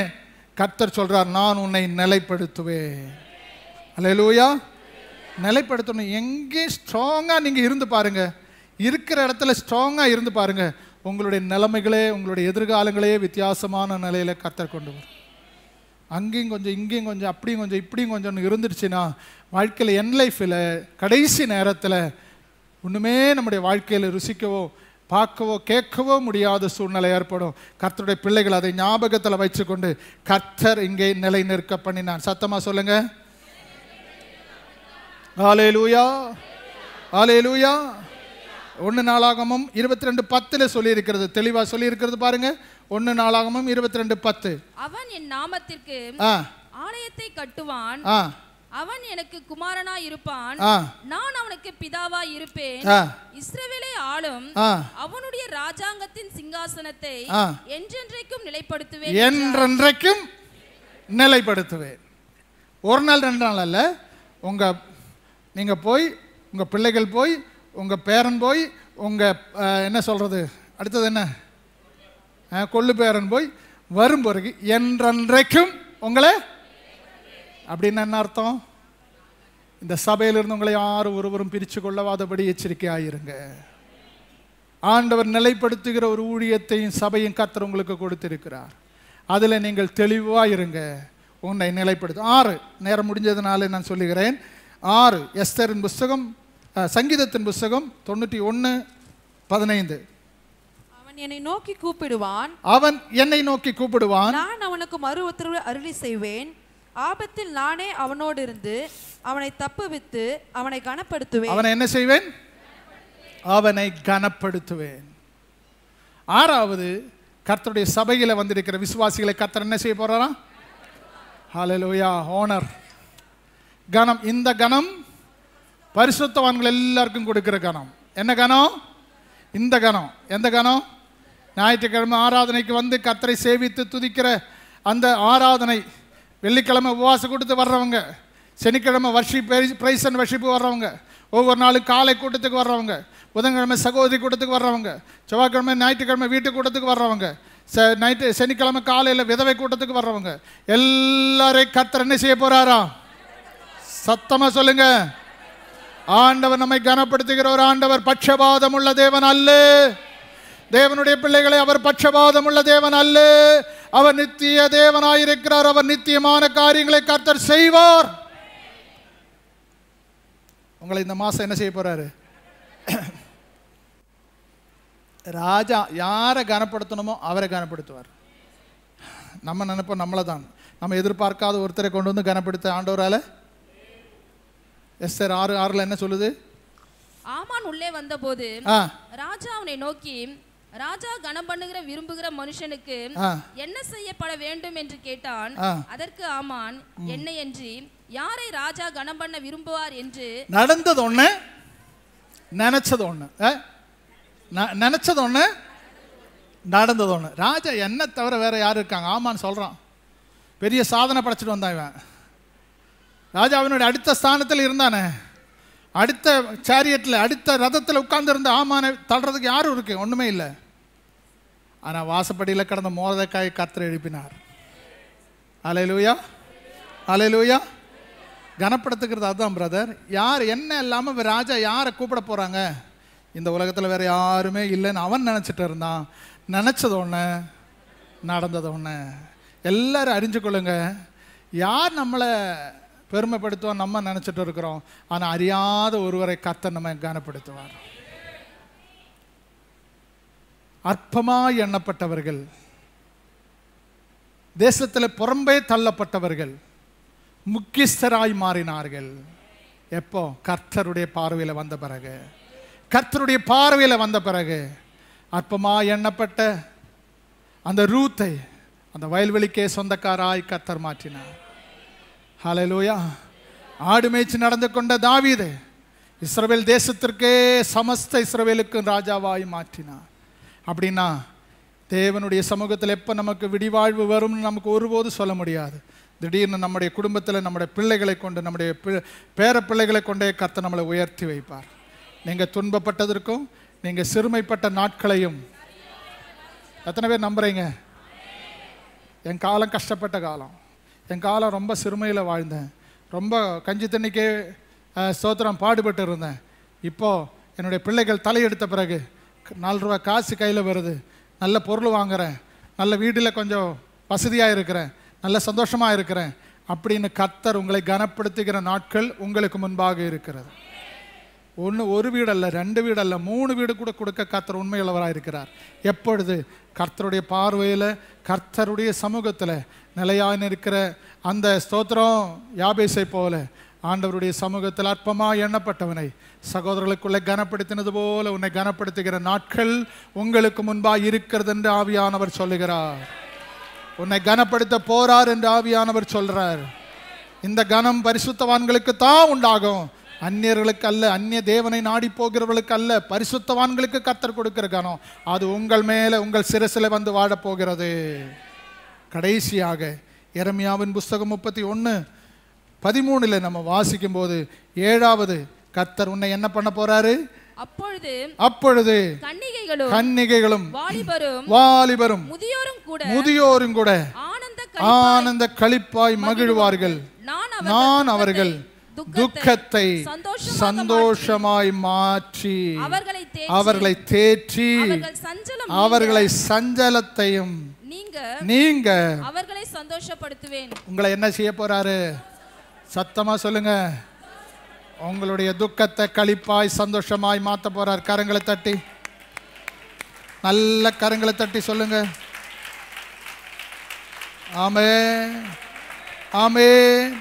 கர்த்தர் சொல்றார், நான் உன்னை நிலைப்படுத்துவேன். அல்லேலூயா. நிலைப்படுத்தணும். எங்கே ஸ்ட்ராங்காக நீங்கள் இருந்து பாருங்க, இருக்கிற இடத்துல ஸ்ட்ராங்காக இருந்து பாருங்க, உங்களுடைய நிலைமைகளே உங்களுடைய எதிர்காலங்களே வித்தியாசமான நிலையில் கர்த்தர் கொண்டு வரும். அங்கேயும் கொஞ்சம் இங்கேயும் கொஞ்சம் அப்படியும் கொஞ்சம் இப்படியும் கொஞ்சம் இருந்துருச்சுன்னா வாழ்க்கையில் என் லைஃப்பில் கடைசி நேரத்தில் ஒன்றுமே நம்முடைய வாழ்க்கையில் ருசிக்கவோ பார்க்கவோ கேட்கவோ முடியாத சூழ்நிலை ஏற்படும். கர்த்தருடைய பிள்ளைகள் அதை ஞாபகத்தில் வச்சுக்கொண்டு கர்த்தர் இங்கே நிலை நிற்க பண்ணினான். சத்தமாக சொல்லுங்க, ஹல்லேலூயா ஹல்லேலூயா. 1 நாளாகமம் 22:10 சொல்லியிருக்கிறது, தெளிவாக சொல்லியிருக்கிறது பாருங்க. 1 நாளாகமம் 22:10. அவன் என் நாமத்திற்கு ஆலயத்தை கட்டுவான், அவன் எனக்கு குமாரனா இருப்பான், நான் அவனுக்கு பிதாவா இருப்பேன், இஸ்ரவேலை ஆளும் அவனுடைய ராஜாங்கத்தின் சிங்காசனத்தை என்றென்றைக்கும் நிலைப்படுத்துவேன். என்றென்றைக்கும் நிலைப்படுத்துவேன். ஒரு நாள் 2 நாள் அல்ல. நீங்க போய் உங்க பிள்ளைகள் போய் உங்க பேரன் போய் உங்க என்ன சொல்றது அடுத்தது என்ன கொள்ளு பேரன் போய் வரும் பிறகு என்றென்றைக்கும் உங்களை, அப்படின்னு என்ன அர்த்தம்? இந்த சபையிலிருந்து உங்களை யாரும் ஒருவரும் பிரித்து கொள்ளவாதபடி எச்சரிக்கையாயிருங்க. ஆண்டவர் நிலைப்படுத்துகிற ஒரு ஊழியத்தையும் சபையும் கர்த்தர் உங்களுக்கு கொடுத்திருக்கிறார். அதில் நீங்கள் தெளிவாக இருங்க, உன்னை நிலைப்படுத்தும். 6 நேரம் முடிஞ்சதுனால நான் சொல்லுகிறேன். 6 எஸ்தரின் புஸ்தகம், சங்கீதத்தின் புஸ்தகம் 91:15. என்னை நோக்கி கூப்பிடுவான், அவன் என்னை நோக்கி கூப்பிடுவான், நான் அவனுக்கு மறு உத்தரவு அருளி செய்வேன், ஆபத்தில் நானே அவனோடு இருந்து அவனை தப்புவித்து அவனை கனப்படுத்துவேன். அவனை என்ன செய்வேன்? அவனை கனப்படுத்துவேன். ஆறாவது, கர்த்தருடைய சபையில வந்திருக்கிற விசுவாசிகளை கர்த்தர் என்ன செய்ய போறாராம்? ஹல்லேலூயா. ஹோனர், கனம். இந்த கனம் பரிசுத்தவான்கள் எல்லாருக்கும் கொடுக்கிற கனம். என்ன கனம்? இந்த கனம். எந்த கனம்? ஞாயிற்றுக்கிழமை ஆராதனைக்கு வந்து கர்த்தரை சேவித்து துதிக்கிற அந்த ஆராதனை, வெள்ளிக்கிழமை உபவாசம் கொடுத்து வர்றவங்க, சனிக்கிழமை வர்ஷிப் பிரைஸ் அண்ட் வர்ஷிப்பு வர்றவங்க, ஒவ்வொரு நாளும் காலை கூட்டத்துக்கு வர்றவங்க, புதன்கிழமை சகோதரி கூட்டத்துக்கு வர்றவங்க, செவ்வாய்க்கிழமை ஞாயிற்றுக்கிழமை வீட்டு கூட்டத்துக்கு வர்றவங்க, சனிக்கிழமை காலையில் விதவை கூட்டத்துக்கு வர்றவங்க எல்லாரையும் கர்த்தர் என்ன செய்ய போறாரா? சத்தமா சொல்லுங்க. ஆண்டவர் நம்மை கனப்படுத்துகிற ஒரு ஆண்டவர். பட்சபாதம் உள்ள தேவன் அல்ல. தேவனுடைய பிள்ளைகளை அவர் பட்சபாதம் உள்ள தேவன் அல்ல. அவர் நித்திய தேவனாயிருக்கிறார். அவர் நித்தியமான காரியங்களை கர்த்தர் செய்வார். உங்களை இந்த மாசம் என்ன செய்ய போறாரு? ராஜா யாரை கனப்படுத்தணுமோ அவரை கனப்படுத்துவார். நம்ம நினைப்போம் நம்மளை தான். நம்ம எதிர்பார்க்காத ஒருத்தரை கொண்டு வந்து கனப்படுத்த ஆண்டவரால. எஸ்தர் 6:6 என்ன சொல்லுது? ஆமான் உள்ளே வந்தபோது ராஜா அவனை நோக்கி, ராஜா கனம் பண்ணுகிற விரும்புகிற மனுஷனுக்கு என்ன செய்யப்பட வேண்டும் என்று கேட்டான். அதற்கு ஆமான், என்னை என்று யாரை ராஜா கனம் பண்ண விரும்புவார் என்று. நடந்தது ஒண்ணு, நினைச்சது ஒண்ணு. நினைச்சது ஒண்ணு, நடந்தது ஒண்ணு. ராஜா என்ன தவிர வேற யாரு இருக்காங்க? ஆமான்னு சொல்றான். பெரிய சாதனை படைச்சிட்டு வந்தான் இவன். ராஜா அவனுடைய அடுத்த ஸ்தானத்தில் இருந்தானே, அடுத்த சேரியட்டில் அடுத்த ரதத்தில் உட்கார்ந்து இருந்த ஆமானை தள்ளுறதுக்கு யாரும் இருக்கு? ஒண்ணுமே இல்லை. ஆனா வாசப்படியில் கடந்த மோர்தெக்காயை கர்த்தர் எழுப்பினார். அல்லேலூயா, அல்லேலூயா. கனப்படுத்துகிறது அதுதான் பிரதர். யார் என்ன இல்லாம ராஜா யாரை கூப்பிட போறாங்க? இந்த உலகத்தில் வேற யாருமே இல்லைன்னு அவன் நினைச்சிட்டு இருந்தான். நினைச்சது ஒண்ணு, நடந்தது ஒண்ணு. எல்லாரும் அறிஞ்சு கொள்ளுங்க, யார் நம்மளை பெருமைப்படுத்துவோம் நம்ம நினைச்சிட்டு இருக்கிறோம். ஆனா அறியாத ஒருவரை கர்த்தர் நம்ம கனப்படுத்துவார். அற்பமாய் எண்ணப்பட்டவர்கள், தேசத்தில் புறம்பே தள்ளப்பட்டவர்கள் முக்கியஸ்தராய் மாறினார்கள். எப்போ? கர்த்தருடைய பார்வையில வந்த பிறகு. கர்த்தருடைய பார்வையில வந்த பிறகு அற்பமாய் எண்ணப்பட்ட அந்த ரூத்தை அந்த வயல்வெளிக்கே சொந்தக்காராய் கர்த்தர் மாற்றினார். ஹல்லேலூயா. ஆடு மேய்ச்சி நடந்து கொண்ட தாவீது இஸ்ரவேல் தேசத்திற்கே சமஸ்த இஸ்ரவேலுக்கு ராஜாவாய் மாற்றினார். அப்படின்னா தேவனுடைய சமூகத்தில் எப்போ நமக்கு விடிவாழ்வு வரும்னு நமக்கு ஒருபோது சொல்ல முடியாது. திடீர்னு நம்முடைய குடும்பத்தில் நம்முடைய பிள்ளைகளை கொண்டு, நம்முடைய பேர பிள்ளைகளை கொண்டே கர்த்தர் நம்மளை உயர்த்தி வைப்பார். நீங்கள் துன்பப்பட்டதற்கும் நீங்கள் சிறுமைப்பட்ட நாட்களையும் எத்தனை பேர் நம்புறீங்க? என் காலம் கஷ்டப்பட்ட காலம். என் காலம் ரொம்ப சிறுமையில் வாழ்ந்தேன். ரொம்ப கஞ்சி தண்ணிக்கே ஸ்தோத்திரம் பாடுபட்டு இருந்தேன். இப்போது என்னுடைய பிள்ளைகள் தலையெடுத்த பிறகு 4 ரூபா காசு கையில் வருது, நல்ல பொருள் வாங்குகிறேன், நல்ல வீட்டில் கொஞ்சம் வசதியாக இருக்கிறேன், நல்ல சந்தோஷமாக இருக்கிறேன் அப்படின்னு கர்த்தர் உங்களை கனப்படுத்துகிற நாட்கள் உங்களுக்கு முன்பாக இருக்கிறது. ஒரு வீடு அல்ல, 2 வீடு அல்ல, 3 வீடு கூட கொடுக்க கர்த்தர் உண்மையுள்ளவராக இருக்கிறார். எப்பொழுது? கர்த்தருடைய பார்வையில், கர்த்தருடைய சமூகத்தில் நிலையான இருக்கிற அந்த ஸ்தோத்திரம் யாபேசை போல ஆண்டவருடைய சமூகத்தில் அற்பமாக எண்ணப்பட்டவனை சகோதரர்களுக்குள்ளே கனப்படுத்தினது போல உன்னை கனப்படுத்துகிற நாட்கள் உங்களுக்கு முன்பாக இருக்கிறது என்று ஆவியானவர் சொல்லுகிறார். உன்னை கனப்படுத்த போறார் என்று ஆவியானவர் சொல்றார். இந்த கனம் பரிசுத்தவான்களுக்கு தான் உண்டாகும், அந்நியர்களுக்கு அல்ல. அந்நிய தேவனை நாடி போகிறவர்களுக்கு அல்ல, பரிசுத்தவான்களுக்கு கர்த்தர் கொடுக்கிற கனம். அது உங்கள் மேலே, உங்கள் சிரசில் வந்து வாழப்போகிறது. கடைசியாக எரமியாவின் புஸ்தகம் 31:13 நம்ம வாசிக்கும் போது 7வது கர்த்தர் உன்னை என்ன பண்ண போறாரு? அப்பொழுது கன்னிகைகளும் வாலிபரும் முதியோரும் கூட ஆனந்த களிப்பாய் மகிழ்வார்கள். நான் அவர்கள் துக்கத்தை சந்தோஷமாய் மாற்றி அவர்களை தேற்றி அவர்களை சஞ்சலத்தையும் நீங்க அவர்களை சந்தோஷப்படுத்துவேன். உங்களை என்ன செய்ய போறாரு? சத்தமா சொல்லுங்க. உங்களுடைய துக்கத்தை களிப்பாய் சந்தோஷமாய் மாத்த போறார். கரங்களை தட்டி, நல்ல கரங்களை தட்டி சொல்லுங்க. ஆமென், ஆமென்,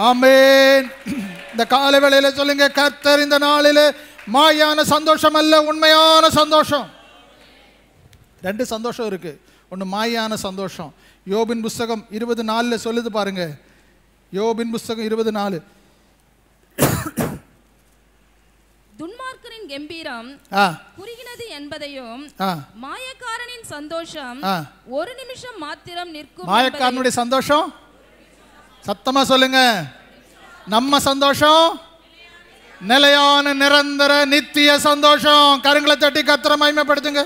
ஆமென். இந்த காலை வேளையில சொல்லுங்க, கர்த்தர் இந்த நாளிலே மாயான சந்தோஷம் அல்ல, உண்மையான சந்தோஷம். ரெண்டு சந்தோஷம் இருக்கு. ஒன்று மாயான சந்தோஷம். யோபின் புஸ்தகம் 24 சொல்லுது பாருங்க. யோபின் புஸ்தகம் 24. துன்மார்க்கரின் கம்பீரம் குறுகினது என்பதையும் மாயக்காரனின் சந்தோஷம் ஒரு நிமிஷம் மாத்திரம் நிற்கும். மாயக்காரனுடைய சந்தோஷம் சத்தமா சொல்லுங்க. நம்ம சந்தோஷம் நிலையான நிரந்தர நித்திய சந்தோஷம். கரங்களை தட்டி கர்த்தரை மகிமைப்படுத்துங்க.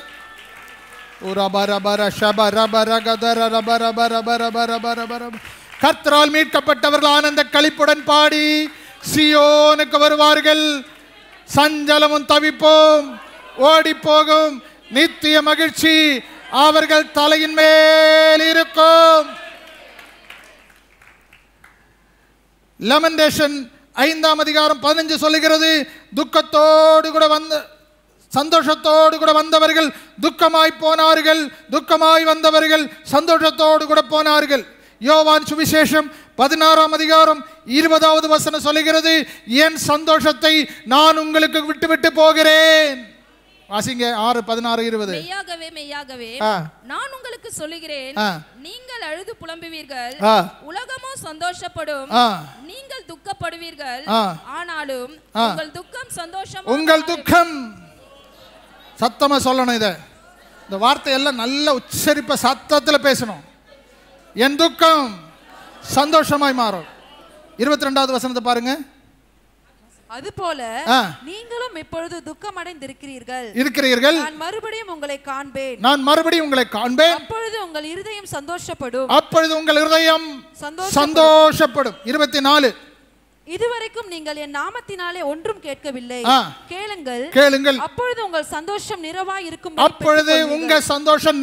கர்த்தரால் மீட்கப்பட்டவர்கள் ஆனந்த களிப்புடன் பாடி சியோனுக்கு வருவார்கள். சஞ்சலமும் தவிப்போம் ஓடி போகும். நித்திய மகிழ்ச்சி அவர்கள் தலையின் மேல் இருக்கும். லெமன்டேஷன் 5ஆம் அதிகாரம் 15 சொல்லுகிறது, துக்கத்தோடு கூட சந்தோஷத்தோடு கூட வந்தவர்கள் துக்கமாய் போனார்கள், துக்கமாய் வந்தவர்கள் சந்தோஷத்தோடு கூட போனார்கள். யோவான் சுவிசேஷம் 16ஆம் அதிகாரம் 20வது வசனம் சொல்லுகிறது, என் சந்தோஷத்தை நான் உங்களுக்கு விட்டு போகிறேன். வாசிங்க 6, 16, 20. மெய்யாகவே மெய்யாகவே நான் உங்களுக்கு சொல்லுகிறேன், நீங்கள் அழுது புலம்புவீர்கள், உலகமோ சந்தோஷப்படும், நீங்கள் துக்கப்படுவீர்கள், ஆனாலும் உங்கள் துக்கம் சந்தோஷம். உங்கள் துக்கம் சத்தமா சொல்லணும். இந்த வார்த்தை எல்லாம் நல்ல உச்சரிப்ப சத்தத்துல பேசணும். என் துக்கம் சந்தோஷமாய் மாறும். 22வது வசனத்தை பாருங்க. அதுபோல நீங்களும் இப்பொழுது துக்கம் அடைந்திருக்கிறீர்கள். நான் மறுபடியும் உங்களை காண்பேன். அப்பொழுது உங்கள் இருதயம் சந்தோஷப்படும். 24. இதுவரைக்கும் நீங்கள் என் நாமத்தினாலே ஒன்றும் கேட்கவில்லை. கேளுங்கள், அப்பொழுது உங்கள் சந்தோஷம்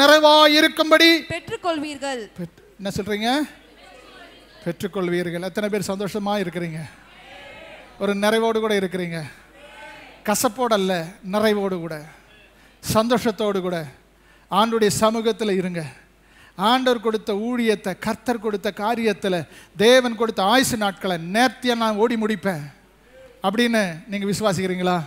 நிறைவாய் இருக்கும்படி பெற்றுக்கொள்வீர்கள். என்ன சொல்றீங்க? பெற்றுக்கொள்வீர்கள். எத்தனை பேர் சந்தோஷமா இருக்கிறீங்க? ஒரு நிறைவோடு கூட இருக்கிறீங்க. கசப்போடு அல்ல, நிறைவோடு கூட, சந்தோஷத்தோடு கூட ஆண்டவருடைய சமூகத்தில் இருங்க. ஆண்டவர் கொடுத்த ஊழியத்தை, கர்த்தர் கொடுத்த காரியத்தில், தேவன் கொடுத்த ஆயுசு நாட்களை நேர்த்தியாக நான் ஓடி முடிப்பேன் அப்படின்னு நீங்கள் விசுவாசிக்கிறீங்களா?